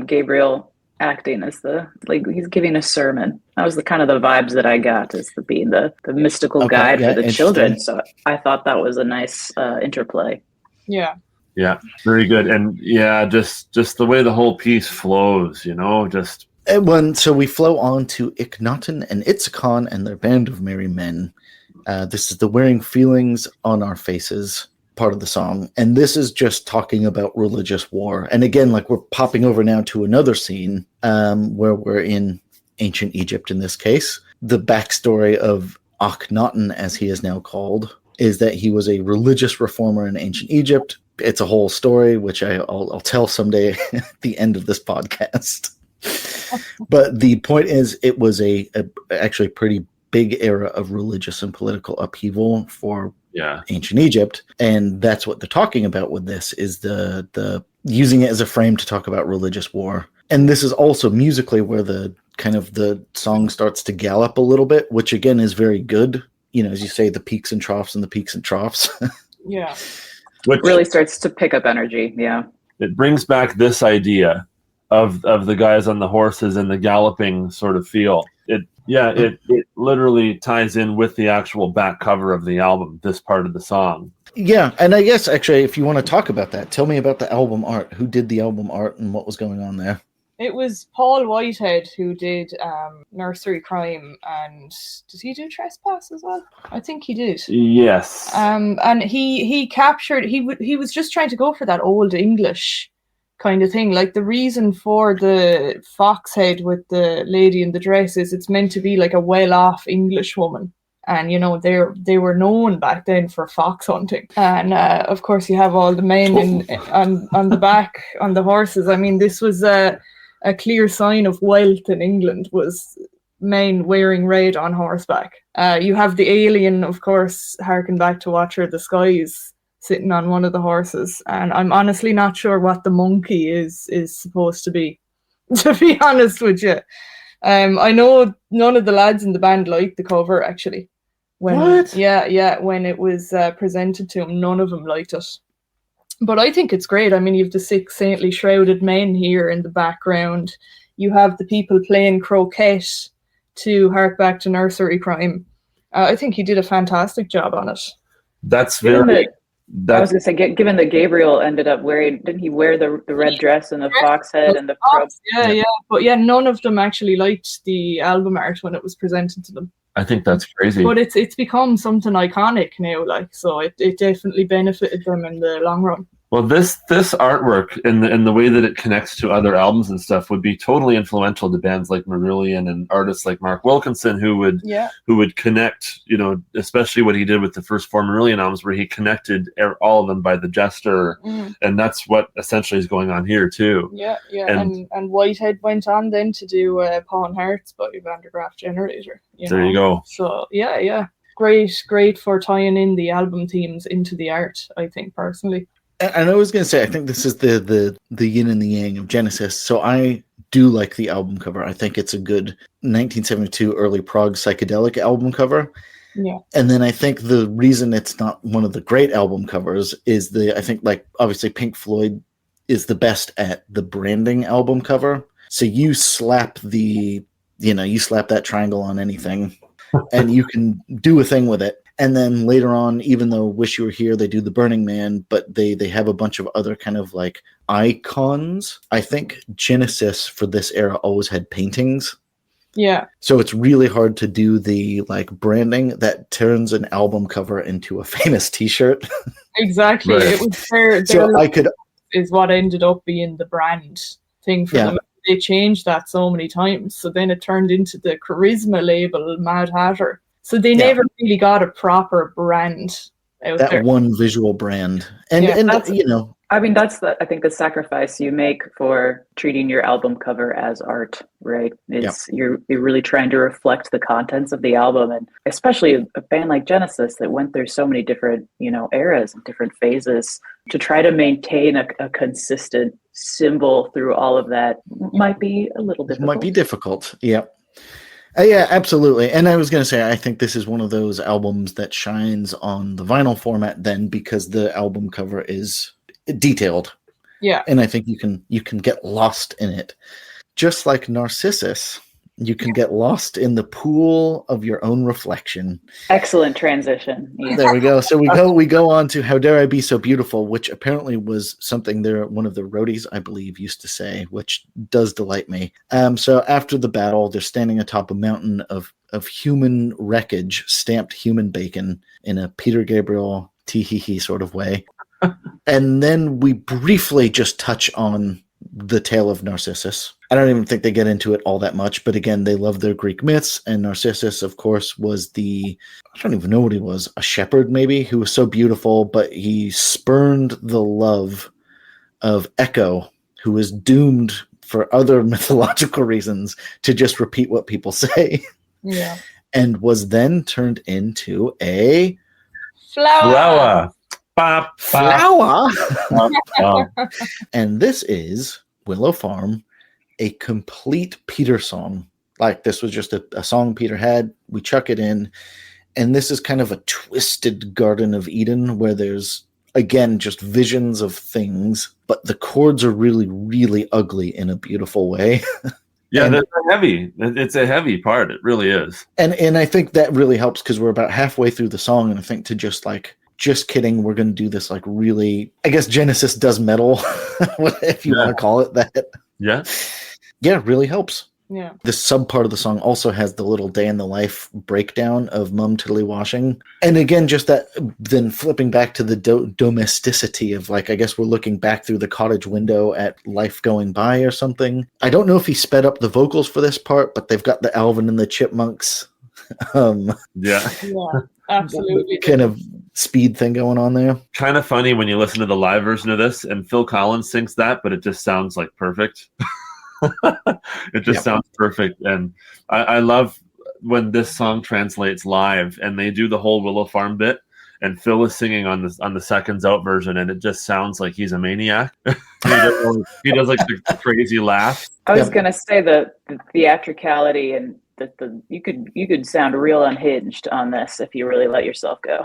Speaker 3: Gabriel acting as he's giving a sermon. That was the kind of the vibes that I got, as being the mystical guide for the children. So I thought that was a nice interplay.
Speaker 4: Yeah.
Speaker 2: Yeah, very good. And yeah, just the way the whole piece flows, you know, just.
Speaker 1: So we flow on to Ichnaton and Itzikon and their band of merry men. This is the wearing feelings on our faces part of the song. And this is just talking about religious war. And again, like, we're popping over now to another scene where we're in ancient Egypt in this case. The backstory of Akhenaten, as he is now called, is that he was a religious reformer in ancient Egypt. It's a whole story, which I'll tell someday at the end of this podcast. But the point is, it was a actually pretty big era of religious and political upheaval for ancient Egypt, and that's what they're talking about with this, is the using it as a frame to talk about religious war. And this is also musically where the kind of the song starts to gallop a little bit, which again is very good. You know, as you say, the peaks and troughs and the peaks and troughs.
Speaker 4: Yeah.
Speaker 3: Which really starts to pick up energy. Yeah.
Speaker 2: It brings back this idea of the guys on the horses and the galloping sort of feel. It literally ties in with the actual back cover of the album, this part of the song.
Speaker 1: Yeah, and I guess actually, if you want to talk about that, tell me about the album art. Who did the album art and what was going on there?
Speaker 4: It was Paul Whitehead who did Nursery Crime, and did he do Trespass as well? I think he did.
Speaker 2: Yes.
Speaker 4: And he captured, he was just trying to go for that old English kind of thing. Like, the reason for the fox head with the lady in the dress is it's meant to be like a well-off English woman. And, you know, they were known back then for fox hunting. And, of course, you have all the men on the back, on the horses. I mean, this was a clear sign of wealth in England, was men wearing red on horseback. You have the alien, of course, harken back to Watcher of the Skies, sitting on one of the horses, and I'm honestly not sure what the monkey is supposed to be honest with you. I know none of the lads in the band liked the cover, actually. When it was presented to them, none of them liked it. But I think it's great. I mean, you have the 6 saintly shrouded men here in the background. You have the people playing croquet to hark back to Nursery Crime. I think he did a fantastic job on it.
Speaker 2: That's
Speaker 3: very... I was going to say, given that Gabriel ended up wearing, didn't he wear the red dress and the fox head and the probe?
Speaker 4: Yeah. But yeah, none of them actually liked the album art when it was presented to them.
Speaker 2: I think that's crazy.
Speaker 4: But it's become something iconic now, like, so it definitely benefited them in the long run.
Speaker 2: Well, this artwork and the way that it connects to other albums and stuff would be totally influential to bands like Marillion and artists like Mark Wilkinson, who would connect, you know, especially what he did with the first 4 Marillion albums, where he connected all of them by the Jester, and that's what essentially is going on here too. Yeah.
Speaker 4: And Whitehead went on then to do Pawn Hearts by Van der Graaf Generator.
Speaker 2: There you go.
Speaker 4: So yeah, great for tying in the album themes into the art, I think, personally.
Speaker 1: And I was going to say, I think this is the yin and the yang of Genesis. So I do like the album cover. I think it's a good 1972 early prog psychedelic album cover.
Speaker 4: Yeah.
Speaker 1: And then I think the reason it's not one of the great album covers is I think, like, obviously Pink Floyd is the best at the branding album cover. So you slap you slap that triangle on anything and you can do a thing with it. And then later on, even though Wish You Were Here, they do the Burning Man, but they have a bunch of other kind of like icons. I think Genesis for this era always had paintings.
Speaker 4: Yeah.
Speaker 1: So it's really hard to do the like branding that turns an album cover into a famous t-shirt.
Speaker 4: Exactly.
Speaker 2: Right.
Speaker 4: It was their
Speaker 1: So I could
Speaker 4: is what ended up being the brand thing for them. They changed that so many times. So then it turned into the Charisma label, Mad Hatter. So they never really got a proper brand out
Speaker 1: that
Speaker 4: there.
Speaker 1: one visual brand. And
Speaker 3: I mean, that's I think the sacrifice you make for treating your album cover as art, right? You're really trying to reflect the contents of the album, and especially a band like Genesis that went through so many different, eras and different phases. To try to maintain a consistent symbol through all of that might be a little difficult.
Speaker 1: Might be difficult. Yep. Yeah, absolutely. And I was going to say, I think this is one of those albums that shines on the vinyl format then because the album cover is detailed.
Speaker 4: Yeah.
Speaker 1: And I think you can get lost in it. Just like Narcissus, you can get lost in the pool of your own reflection.
Speaker 3: Excellent transition. Yeah.
Speaker 1: There we go. So we go on to How Dare I Be So Beautiful, which apparently was something one of the roadies, I believe, used to say, which does delight me. So after the battle, they're standing atop a mountain of human wreckage, stamped human bacon in a Peter Gabriel tee-hee-hee sort of way. And then we briefly just touch on the tale of Narcissus. I don't even think they get into it all that much, but again, they love their Greek myths, and Narcissus, of course, was I don't even know what he was, a shepherd maybe, who was so beautiful, but he spurned the love of Echo, who was doomed for other mythological reasons to just repeat what people say.
Speaker 4: Yeah.
Speaker 1: And was then turned into a
Speaker 2: Flower.
Speaker 1: flower. And this is Willow Farm, a complete Peter song. Like this was just a song Peter had. We chuck it in. And this is kind of a twisted Garden of Eden where there's, again, just visions of things, but the chords are really, really ugly in a beautiful way.
Speaker 2: Yeah, they're heavy. It's a heavy part. It really is.
Speaker 1: And I think that really helps because we're about halfway through the song, and I think to just kidding, we're going to do this like really, I guess Genesis does metal, if you want to call it that.
Speaker 2: Yeah.
Speaker 1: Yeah, really helps.
Speaker 4: Yeah.
Speaker 1: The sub part of the song also has the little day in the life breakdown of Mum Tiddly washing. And again, just that, then flipping back to the domesticity of like, I guess we're looking back through the cottage window at life going by or something. I don't know if he sped up the vocals for this part, but they've got the Alvin and the Chipmunks.
Speaker 2: Yeah,
Speaker 4: absolutely.
Speaker 1: Kind of speed thing going on there.
Speaker 2: Kind of funny when you listen to the live version of this and Phil Collins sings that, but it just sounds like perfect. It just sounds perfect. And I love when this song translates live and they do the whole Willow Farm bit and Phil is singing on the Seconds Out version and it just sounds like he's a maniac. he does like the crazy laugh.
Speaker 3: I was gonna say the theatricality and you could sound real unhinged on this if you really let yourself go.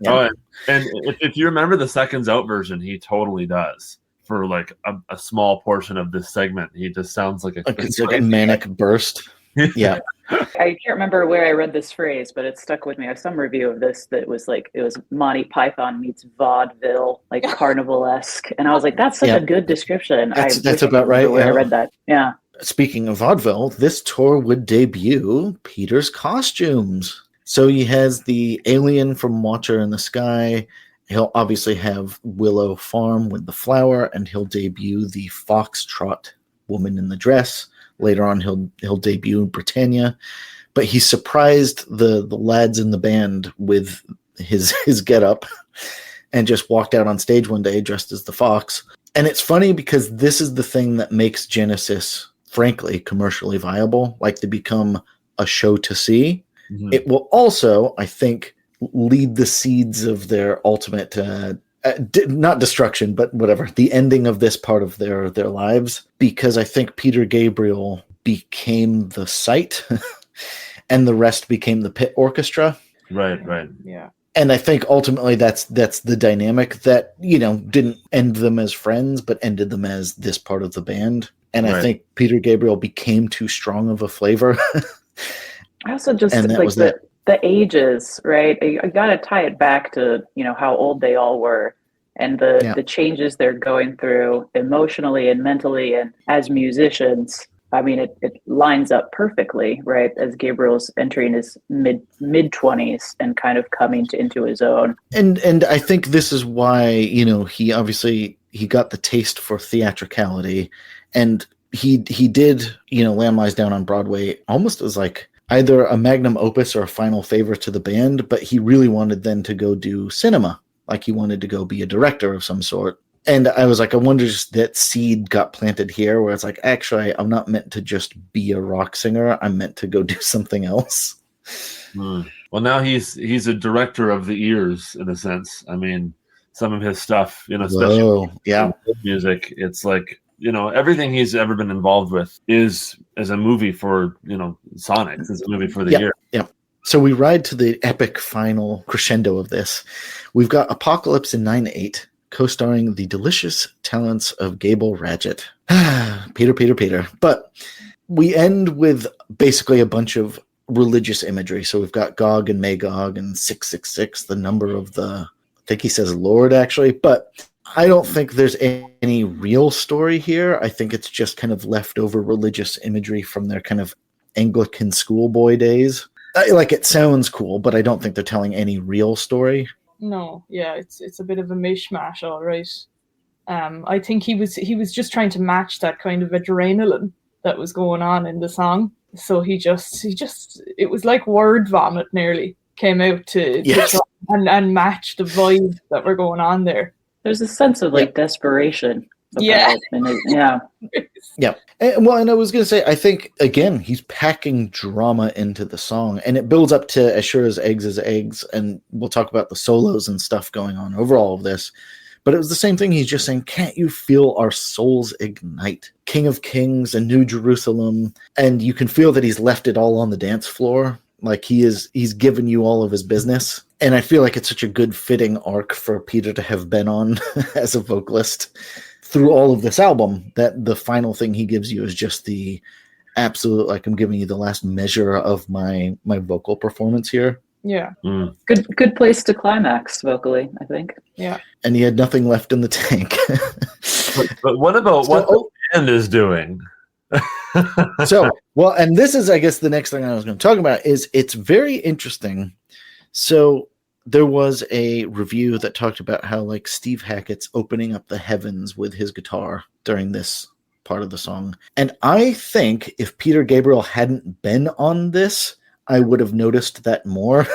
Speaker 1: Yeah.
Speaker 2: Oh, and if you remember the Seconds Out version, he totally does. For like a small portion of this segment, he just sounds like
Speaker 1: it's like a manic burst. Yeah.
Speaker 3: I can't remember where I read this phrase, but it stuck with me. I have some review of this that was like it was Monty Python meets vaudeville, like carnival-esque, and I was like, that's such a good description.
Speaker 1: That's about right.
Speaker 3: Where I read that. Yeah.
Speaker 1: Speaking of vaudeville, this tour would debut Peter's costumes. So he has the alien from Watcher in the Sky. He'll obviously have Willow Farm with the flower, and he'll debut the Foxtrot woman in the dress. Later on, he'll debut Britannia. But he surprised the lads in the band with his getup and just walked out on stage one day dressed as the fox. And it's funny because this is the thing that makes Genesis, frankly, commercially viable, like to become a show to see. Mm-hmm. It will also, I think, lead the seeds of their ultimate, not destruction, but whatever, the ending of this part of their lives, because I think Peter Gabriel became the site and the rest became the pit orchestra.
Speaker 2: Right.
Speaker 4: Yeah.
Speaker 1: And I think ultimately that's the dynamic that, didn't end them as friends, but ended them as this part of the band. And I think Peter Gabriel became too strong of a flavor.
Speaker 3: I also just
Speaker 1: And that
Speaker 3: like
Speaker 1: was that.
Speaker 3: the ages, right? I got to tie it back to, how old they all were and the changes they're going through emotionally and mentally and as musicians. I mean, it lines up perfectly, right? As Gabriel's entering his mid 20s and kind of coming into his own.
Speaker 1: And I think this is why, he obviously he got the taste for theatricality, and he did, Lamb Lies Down on Broadway almost as like either a magnum opus or a final favor to the band, but he really wanted then to go do cinema. Like he wanted to go be a director of some sort. And I was like, I wonder if that seed got planted here where it's like, actually, I'm not meant to just be a rock singer. I'm meant to go do something else.
Speaker 2: Well, now he's a director of the ears in a sense. I mean, some of his stuff, especially music, it's like, everything he's ever been involved with is as a movie for, Sonic. It's a movie for the ear.
Speaker 1: Yeah. So we ride to the epic final crescendo of this. We've got Apocalypse in 9/8. Co-starring the delicious talents of Gable Radgett. Peter. But we end with basically a bunch of religious imagery. So we've got Gog and Magog and 666, the number of I think he says Lord actually, but I don't think there's any real story here. I think it's just kind of leftover religious imagery from their kind of Anglican schoolboy days. Like it sounds cool, but I don't think they're telling any real story.
Speaker 4: No, yeah, it's a bit of a mishmash, all right. I think he was just trying to match that kind of adrenaline that was going on in the song. So he just it was like word vomit nearly came out to try and match the vibe that were going on there.
Speaker 3: There's a sense of like desperation.
Speaker 1: Yeah. And I was going to say, I think, again, he's packing drama into the song, and it builds up to As Sure as Eggs, and we'll talk about the solos and stuff going on over all of this. But it was the same thing. He's just saying, can't you feel our souls ignite? King of Kings and New Jerusalem. And you can feel that he's left it all on the dance floor. Like he's given you all of his business. And I feel like it's such a good fitting arc for Peter to have been on as a vocalist through all of this album, that the final thing he gives you is just the absolute, like, I'm giving you the last measure of my vocal performance here.
Speaker 4: Yeah.
Speaker 3: Good place to climax vocally, I think.
Speaker 4: Yeah.
Speaker 1: And he had nothing left in the tank.
Speaker 2: but what about what the band is doing?
Speaker 1: And this is, I guess, the next thing I was going to talk about is it's very interesting. So there was a review that talked about how like Steve Hackett's opening up the heavens with his guitar during this part of the song. And I think if Peter Gabriel hadn't been on this, I would have noticed that more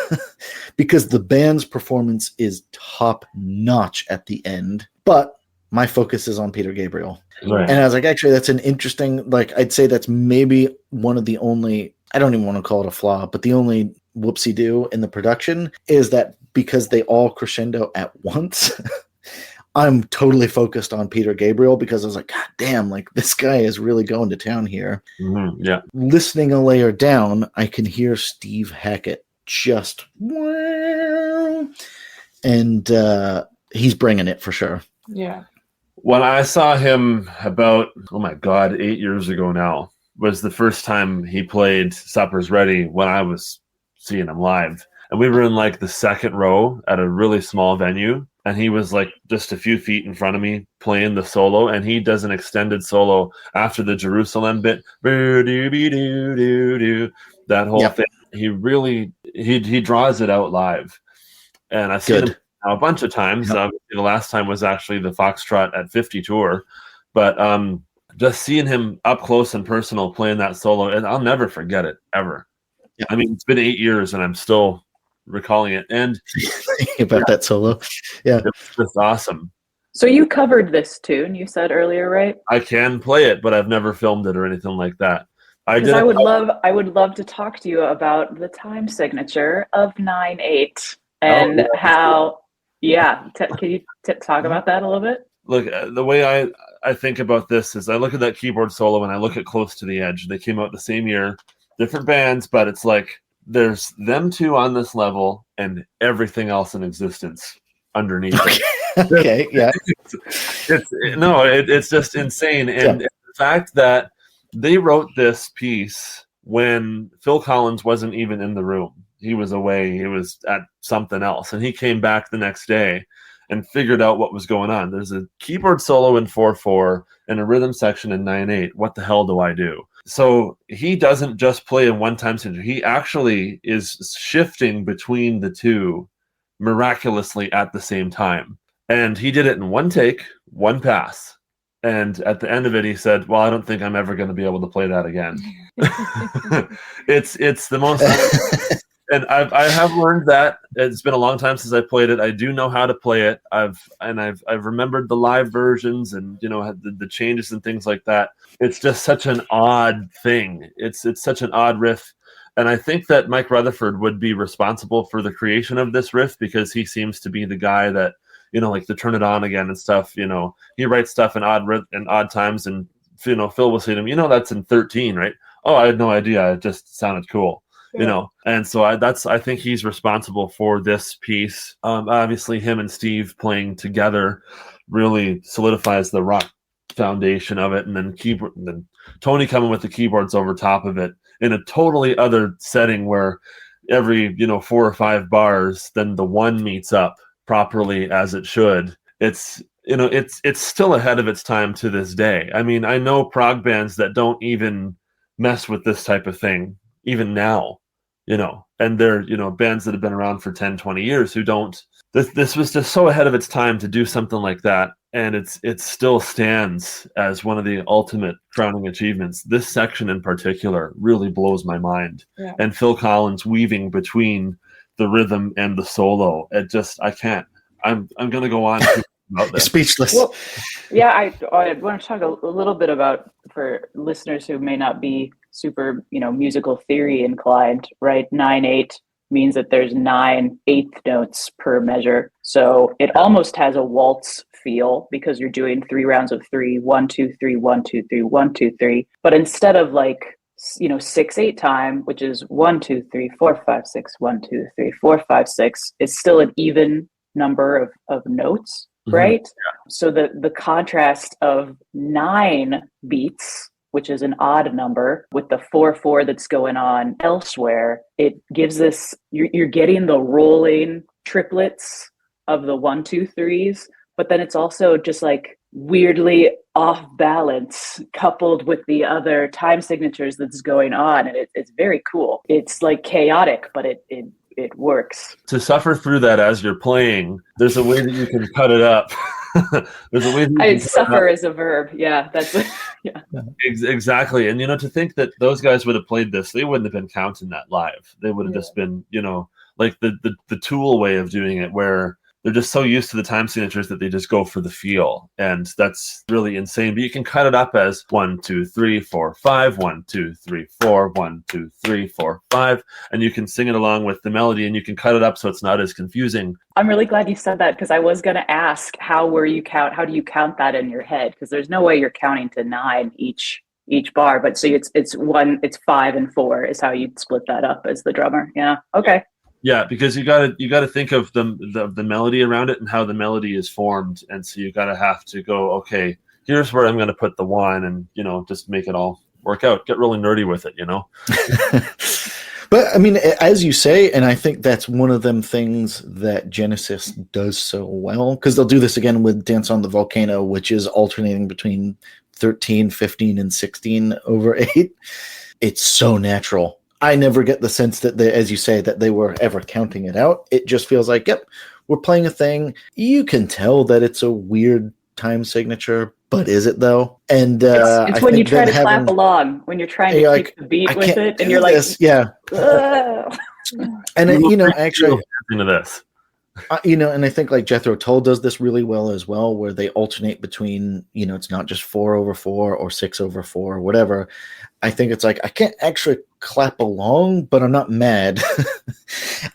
Speaker 1: because the band's performance is top notch at the end. But my focus is on Peter Gabriel.
Speaker 2: Right.
Speaker 1: And I was like, actually, that's an interesting, like, I'd say that's maybe one of the only, I don't even want to call it a flaw, but the only whoopsie-do in the production is that because they all crescendo at once, I'm totally focused on Peter Gabriel because I was like, God damn, like this guy is really going to town here.
Speaker 2: Mm-hmm. Yeah.
Speaker 1: Listening a layer down, I can hear Steve Hackett just, and he's bringing it for sure.
Speaker 4: Yeah.
Speaker 2: When I saw him about, 8 years ago now, was the first time he played Supper's Ready when I was seeing him live. And we were in like the second row at a really small venue. And he was like just a few feet in front of me playing the solo. And he does an extended solo after the Jerusalem bit. That whole thing. He really, he draws it out live. And I've seen him a bunch of times. The last time was actually the Foxtrot at 50 tour. But just seeing him up close and personal playing that solo, and I'll never forget it, ever. Yeah. I mean, it's been 8 years and I'm still recalling it. And
Speaker 1: about that solo. Yeah.
Speaker 2: It's just awesome.
Speaker 3: So you covered this tune, you said earlier, right?
Speaker 2: I can play it, but I've never filmed it or anything like that. I
Speaker 3: would love to talk to you about the time signature of 9/8 and how. Yeah, can you talk about that a little bit?
Speaker 2: Look, the way I think about this is I look at that keyboard solo and I look at Close to the Edge. They came out the same year, different bands, but it's like there's them two on this level and everything else in existence underneath it.
Speaker 1: Okay, yeah.
Speaker 2: It's just insane. And the fact that they wrote this piece when Phil Collins wasn't even in the room. He was away. He was at something else. And he came back the next day and figured out what was going on. There's a keyboard solo in 4/4 and a rhythm section in 9/8. What the hell do I do? So he doesn't just play in one time signature. He actually is shifting between the two miraculously at the same time. And he did it in one take, one pass. And at the end of it, he said, well, I don't think I'm ever going to be able to play that again. It's the most... And I have learned that. It's been a long time since I played it. I do know how to play it. I've remembered the live versions and the changes and things like that. It's just such an odd thing. It's such an odd riff. And I think that Mike Rutherford would be responsible for the creation of this riff because he seems to be the guy that, like the Turn It On Again and stuff, he writes stuff in odd times, and Phil will say to him, that's in 13, right? Oh, I had no idea. It just sounded cool.
Speaker 4: Yeah.
Speaker 2: And so I think he's responsible for this piece. Obviously him and Steve playing together really solidifies the rock foundation of it, and then Tony coming with the keyboards over top of it in a totally other setting where every 4 or 5 bars then the one meets up properly as it should. It's still ahead of its time to this day. I mean, I know prog bands that don't even mess with this type of thing even now, and they're bands that have been around for 10-20 years who don't. This was just so ahead of its time to do something like that, and it still stands as one of the ultimate crowning achievements. This section in particular really blows my mind.
Speaker 4: Yeah.
Speaker 2: And Phil Collins weaving between the rhythm and the solo, I can't. I'm going to go on about this.
Speaker 1: Speechless.
Speaker 3: Well, yeah, I want to talk a little bit about, for listeners who may not be super, musical theory inclined, right? 9/8 means that there's 9 eighth notes per measure. So it almost has a waltz feel because you're doing 3 rounds of 3, 1, 2, 3, 1, 2, 3, 1, 2, 3. But instead of 6/8 time, which is 1, 2, 3, 4, 5, 6, 1, 2, 3, 4, 5, 6, it's still an even number of notes, right?
Speaker 2: Yeah.
Speaker 3: So the contrast of 9 beats, which is an odd number, with the 4/4 that's going on elsewhere, it gives this, you're getting the rolling triplets of the 1, 2, 3s, but then it's also just weirdly off balance coupled with the other time signatures that's going on. And it's very cool. It's chaotic, but it works.
Speaker 2: To suffer through that as you're playing, there's a way that you can cut it up. There's a way that
Speaker 3: suffer is a verb. Yeah, that's yeah.
Speaker 2: Exactly. And to think that those guys would have played this, they wouldn't have been counting that live. They would have just been, like the Tool way of doing it, where they're just so used to the time signatures that they just go for the feel. And that's really insane. But you can cut it up as 1, 2, 3, 4, 5, 1, 2, 3, 4, 1, 2, 3, 4, 5. And you can sing it along with the melody, and you can cut it up so it's not as confusing.
Speaker 3: I'm really glad you said that, because I was going to ask, how do you count that in your head? Because there's no way you're counting to 9 each bar. But so it's 5 and 4 is how you'd split that up as the drummer. Yeah. Okay.
Speaker 2: Yeah, because you gotta think of the melody around it and how the melody is formed, and so you have to go, okay, here's where I'm gonna put the 1, and just make it all work out. Get really nerdy with it,
Speaker 1: But I mean, as you say, and I think that's one of them things that Genesis does so well, because they'll do this again with Dance on the Volcano, which is alternating between 13, 15, and 16/8. It's so natural. I never get the sense that as you say, that they were ever counting it out. It just feels like, yep, we're playing a thing. You can tell that it's a weird time signature, but is it though? And
Speaker 3: it's when you try to clap along, when you're trying to keep the beat with it, and you're
Speaker 1: this. Yeah. And actually,
Speaker 2: into this.
Speaker 1: And I think Jethro Tull does this really well as well, where they alternate between, it's not just 4/4 or 6/4 or whatever. I think it's I can't actually clap along, but I'm not mad.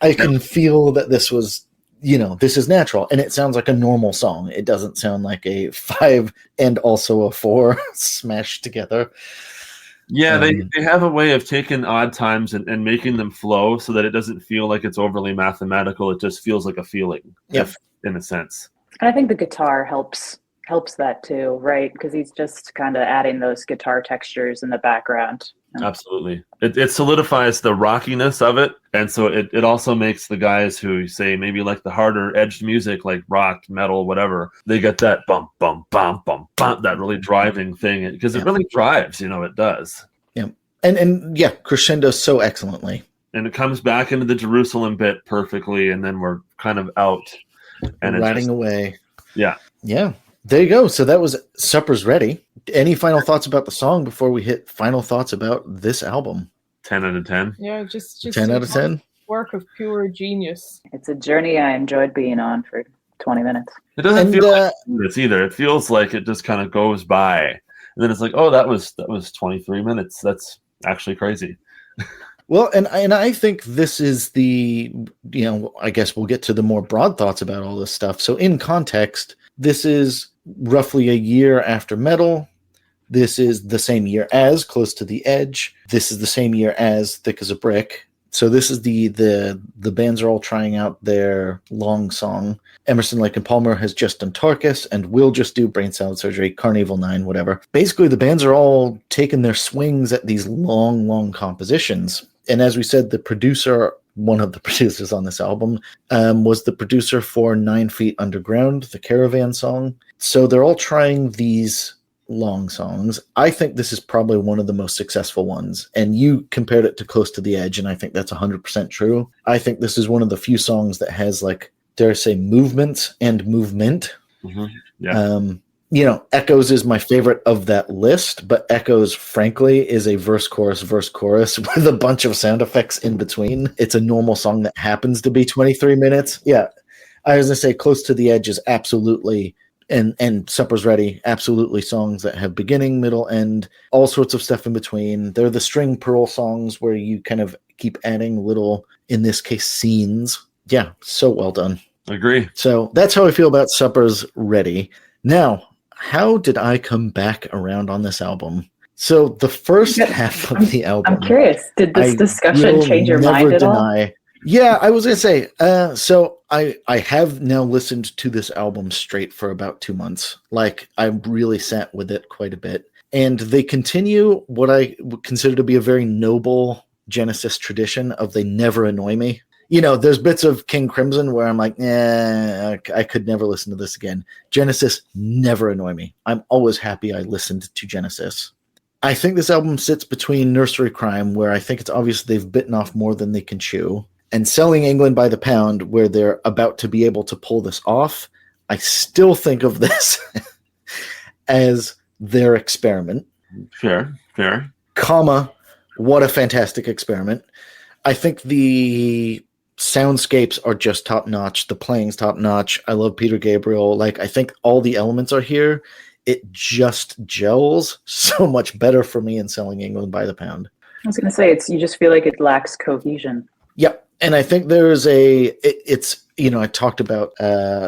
Speaker 1: I can feel that this was, this is natural, and it sounds like a normal song. It doesn't sound like a 5 and also a 4 smashed together.
Speaker 2: Yeah, they have a way of taking odd times and making them flow so that it doesn't feel like it's overly mathematical. It just feels like a feeling,
Speaker 1: Yep.
Speaker 2: in a sense.
Speaker 3: And I think the guitar helps that too, right? Because he's just kind of adding those guitar textures in the background.
Speaker 2: Absolutely. It solidifies the rockiness of it. And so it also makes the guys who say maybe like the harder edged music, like rock, metal, whatever, they get that bump, bump, bump, bump, bump, that really driving thing. Because it really drives, it does.
Speaker 1: Yeah. And yeah, crescendos so excellently.
Speaker 2: And it comes back into the Jerusalem bit perfectly. And then we're kind of out. And
Speaker 1: riding away.
Speaker 2: Yeah.
Speaker 1: Yeah. There you go. So that was Supper's Ready. Any final thoughts about the song before we hit final thoughts about this album?
Speaker 2: 10 out of 10.
Speaker 4: Yeah, just
Speaker 1: 10 out of 10.
Speaker 4: Work of pure genius.
Speaker 3: It's a journey I enjoyed being on for 20 minutes.
Speaker 2: It doesn't feel like minutes either. It feels like it just kind of goes by. And then it's like, oh, that was 23 minutes. That's actually crazy.
Speaker 1: Well, and I think this is the, I guess we'll get to the more broad thoughts about all this stuff. So in context, this is roughly a year after Metal. This is the same year as Close to the Edge. This is the same year as Thick as a Brick. So this is the bands are all trying out their long song. Emerson, Lake and Palmer has just done Tarkus and will just do Brain Salad Surgery, Carnival 9, whatever. Basically, the bands are all taking their swings at these long, long compositions. And as we said, one of the producers on this album, was the producer for 9 Feet Underground, the Caravan song. So they're all trying these long songs. I think this is probably one of the most successful ones. And you compared it to Close to the Edge, and I think that's 100% true. I think this is one of the few songs that has, like, dare I say, movements and movement.
Speaker 2: Mm-hmm. Yeah.
Speaker 1: Echoes is my favorite of that list, but Echoes, frankly, is a verse, chorus with a bunch of sound effects in between. It's a normal song that happens to be 23 minutes. Yeah. I was going to say Close to the Edge is absolutely, and Supper's Ready, absolutely songs that have beginning, middle, end, all sorts of stuff in between. They're the string pearl songs where you kind of keep adding little, in this case, scenes. Yeah, so well done.
Speaker 2: Agree.
Speaker 1: So that's how I feel about Supper's Ready. Now, how did I come back around on this album? So the first half of the album...
Speaker 3: I'm curious. Did this discussion change your mind at all?
Speaker 1: Yeah, I was going to say, so I have now listened to this album straight for about 2 months. Like, I really sat with it quite a bit. And they continue what I would consider to be a very noble Genesis tradition of they never annoy me. There's bits of King Crimson where I'm like, I could never listen to this again. Genesis never annoy me. I'm always happy I listened to Genesis. I think this album sits between Nursery Crime, where I think it's obvious they've bitten off more than they can chew, and Selling England by the Pound, where they're about to be able to pull this off. I still think of this as their experiment.
Speaker 2: Fair.
Speaker 1: Comma, what a fantastic experiment. I think the soundscapes are just top notch. The playing's top notch. I love Peter Gabriel. Like, I think all the elements are here. It just gels so much better for me in Selling England by the Pound.
Speaker 3: I was going to say, you just feel like it lacks cohesion.
Speaker 1: Yep. And I think there's I talked about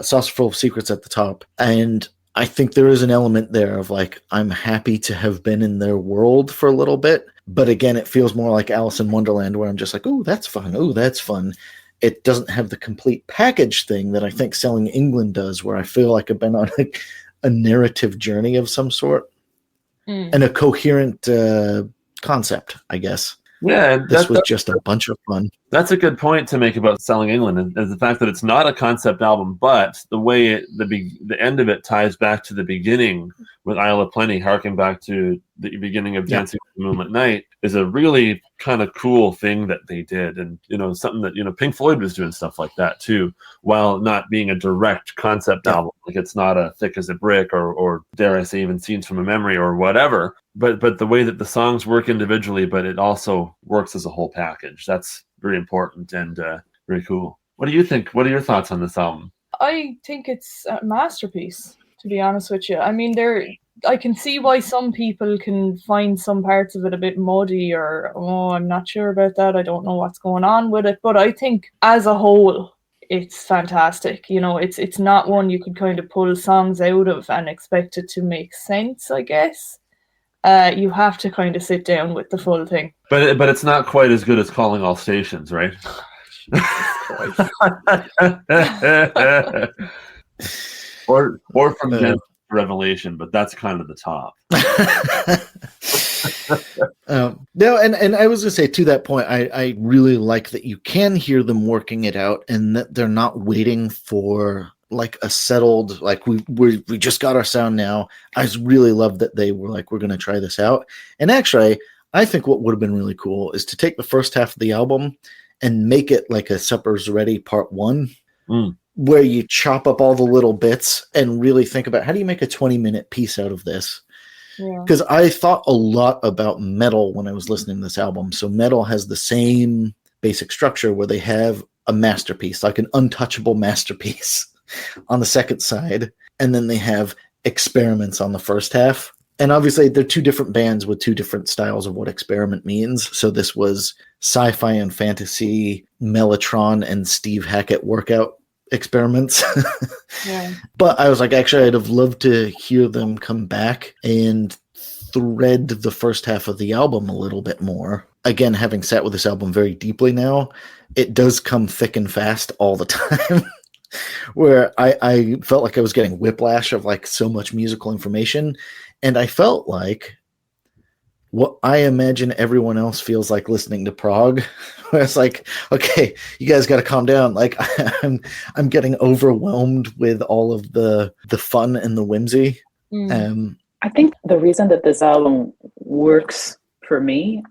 Speaker 1: Saucer Full of Secrets at the top, and I think there is an element there of, like, I'm happy to have been in their world for a little bit. But again, it feels more like Alice in Wonderland, where I'm just like, oh, that's fun. Oh, that's fun. It doesn't have the complete package thing that I think Selling England does, where I feel like I've been on a narrative journey of some sort and a coherent concept, I guess.
Speaker 2: Yeah,
Speaker 1: this was just a bunch of fun.
Speaker 2: That's a good point to make about Selling England, is the fact that it's not a concept album, but the way the end of it ties back to the beginning with Isle of Plenty, harking back to the beginning of Dancing with the Moonlit Night, is a really kind of cool thing that they did. And, something that, Pink Floyd was doing stuff like that too, while not being a direct concept album. Like, it's not a Thick as a Brick or dare I say even Scenes from a Memory or whatever. But the way that the songs work individually, but it also works as a whole package. That's very important and very cool. What do you think? What are your thoughts on this album?
Speaker 4: I think it's a masterpiece, to be honest with you. I mean, I can see why some people can find some parts of it a bit muddy or, I'm not sure about that. I don't know what's going on with it. But I think as a whole, it's fantastic. It's not one you could kind of pull songs out of and expect it to make sense, I guess. you have to kind of sit down with the full thing.
Speaker 2: But it's not quite as good as Calling All Stations, right? or from Genesis to Revelation, but that's kind of the top.
Speaker 1: No, and I was gonna say, to that point, I really like that you can hear them working it out, and that they're not waiting for like a settled, like we just got our sound now. I just really love that they were like, we're gonna try this out. And actually, I think what would have been really cool is to take the first half of the album and make it like a Supper's Ready Part 1, where you chop up all the little bits and really think about, how do you make a 20-minute piece out of this? Because I thought a lot about Metal when I was listening to this album. So Metal has the same basic structure where they have a masterpiece, like an untouchable masterpiece on the second side, and then they have experiments on the first half. And obviously they're two different bands with two different styles of what experiment means. So this was sci-fi and fantasy, Mellotron and Steve Hackett workout experiments. But I was like, actually, I'd have loved to hear them come back and thread the first half of the album a little bit more. Again, having sat with this album very deeply now, it does come thick and fast all the time. Where I felt like I was getting whiplash of like so much musical information. And I felt like what I imagine everyone else feels like listening to prog. Where it's like, okay, you guys got to calm down. Like I'm getting overwhelmed with all of the fun and the whimsy.
Speaker 3: I think the reason that this album works for me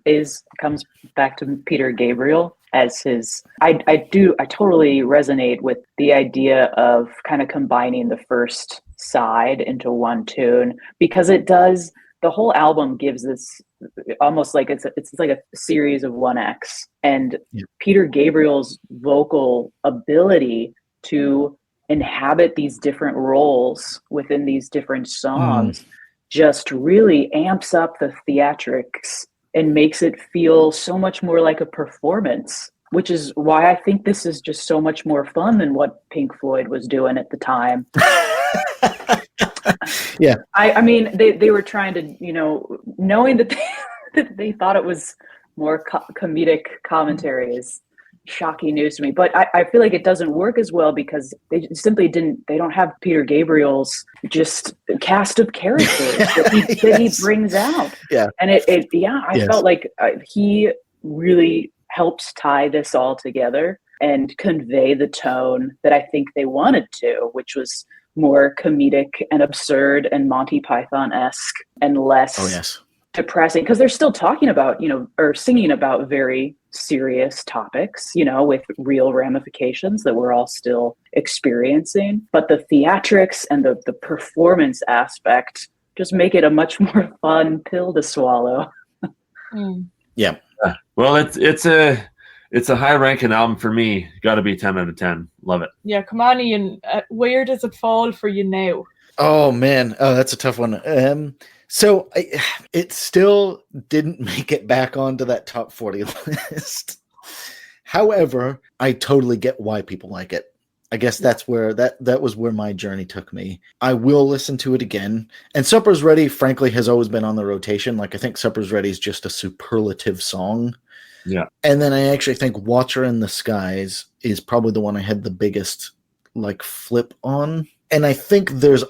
Speaker 3: comes back to Peter Gabriel as his. I totally resonate with the idea of kind of combining the first side into one tune, because it does. The whole album gives this almost like it's like a series of 1X, and Peter Gabriel's vocal ability to inhabit these different roles within these different songs just really amps up the theatrics and makes it feel so much more like a performance, which is why I think this is just so much more fun than what Pink Floyd was doing at the time. I mean, they were trying to, knowing that they thought it was more comedic commentary is shocking news to me. But I feel like it doesn't work as well because they simply they don't have Peter Gabriel's just cast of characters that he brings out. And I felt like he really helps tie this all together and convey the tone that I think they wanted to, which was more comedic and absurd and Monty Python-esque and less depressing, because they're still talking about, or singing about very serious topics, with real ramifications that we're all still experiencing. But the theatrics and the performance aspect just make it a much more fun pill to swallow.
Speaker 2: Well, it's a high-ranking album for me. Got to be 10 out of 10. Love it.
Speaker 4: Yeah, come on, Ian. Where does it fall for you now?
Speaker 1: Oh, man. Oh, that's a tough one. So it still didn't make it back onto that top 40 list. However, I totally get why people like it. I guess that's where that was where my journey took me. I will listen to it again. And Supper's Ready, frankly, has always been on the rotation. Like, I think Supper's Ready is just a superlative song.
Speaker 2: Yeah.
Speaker 1: And then I actually think Watcher in the Skies is probably the one I had the biggest flip on. And I think there's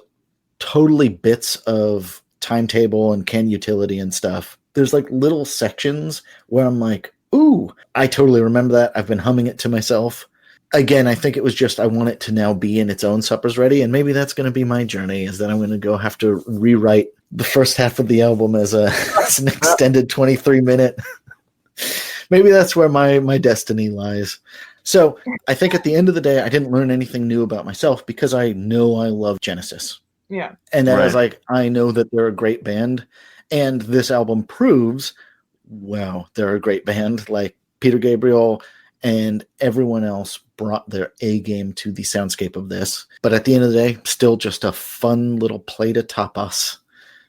Speaker 1: totally bits of Timetable and Can Utility and stuff. There's little sections where I'm like, ooh, I totally remember that. I've been humming it to myself. Again, I think it was just I want it to now be in its own Supper's Ready. And maybe that's going to be my journey, is that I'm going to have to rewrite the first half of the album as an extended 23-minute. Maybe that's where my destiny lies. So I think at the end of the day, I didn't learn anything new about myself because I know I love Genesis.
Speaker 4: Yeah.
Speaker 1: And that is I know that they're a great band. And this album proves, wow, they're a great band. Like, Peter Gabriel and everyone else brought their A game to the soundscape of this. But at the end of the day, still just a fun little play to tapas.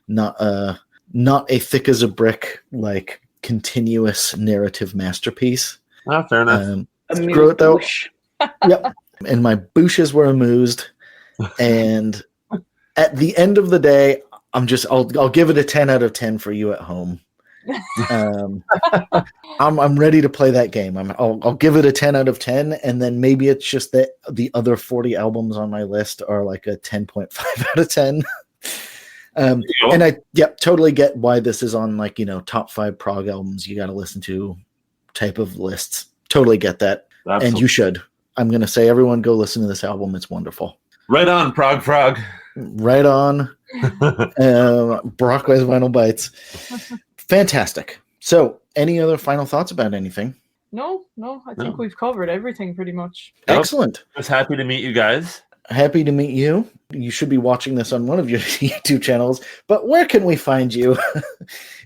Speaker 1: Not a thick as a brick, continuous narrative masterpiece.
Speaker 2: Fair enough.
Speaker 1: Screw it though. Yep. And my booshes were amused. And at the end of the day, I'll give it a 10 out of 10 for you at home. I'm ready to play that game. I'll give it a 10 out of 10, and then maybe it's just that the other 40 albums on my list are like a 10.5 out of 10. And I totally get why this is on like, top 5 prog albums you got to listen to type of lists. Totally get that. Absolutely. And you should. I'm going to say everyone go listen to this album. It's wonderful.
Speaker 2: Right on, Prog Frog.
Speaker 1: Right on. Brockway's Vinyl Bites. Fantastic. So, any other final thoughts about anything?
Speaker 4: No. I think we've covered everything pretty much.
Speaker 1: Excellent.
Speaker 2: I was happy to meet you guys.
Speaker 1: Happy to meet you. You should be watching this on one of your YouTube channels, but where can we find you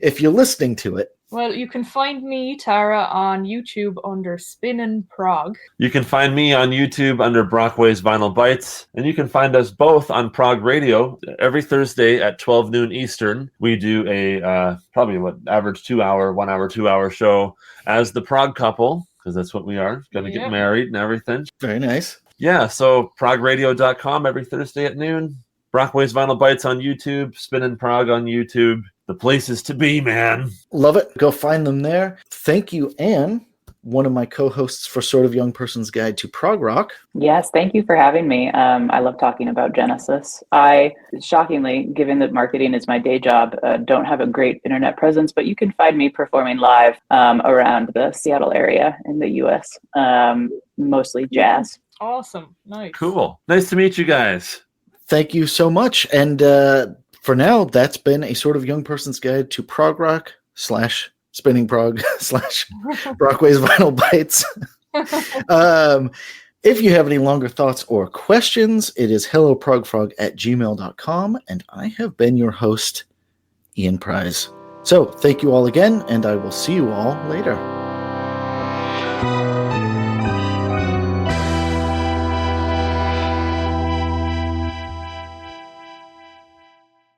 Speaker 1: if you're listening to it?
Speaker 4: Well, you can find me, Tara, on YouTube under Spinnin' Prog.
Speaker 2: You can find me on YouTube under Brockway's Vinyl Bites, and you can find us both on Prog Radio every Thursday at 12 noon Eastern. We do a probably average 1 hour, 2 hour show as the Prog couple, because that's what we are, going to get married and everything.
Speaker 1: Very nice.
Speaker 2: Yeah, so progradio.com every Thursday at noon. Brockway's Vinyl Bites on YouTube, Spinnin' Prog on YouTube. The places to be, man.
Speaker 1: Love it. Go find them there. Thank you, Anne, one of my co-hosts for Sort of Young Person's Guide to Prog Rock.
Speaker 3: Yes, thank you for having me. I love talking about Genesis. I, shockingly, given that marketing is my day job, don't have a great internet presence, but you can find me performing live around the Seattle area in the U.S., mostly jazz.
Speaker 4: Awesome. Nice.
Speaker 2: Cool. Nice to meet you guys.
Speaker 1: Thank you so much. And for now, that's been a Sort of Young Person's Guide to Prog Rock / Spinning Prog / Brockway's Vinyl Bites. If you have any longer thoughts or questions, it is helloprogfrog@gmail.com, and I have been your host, Ian Prize. So thank you all again, and I will see you all later.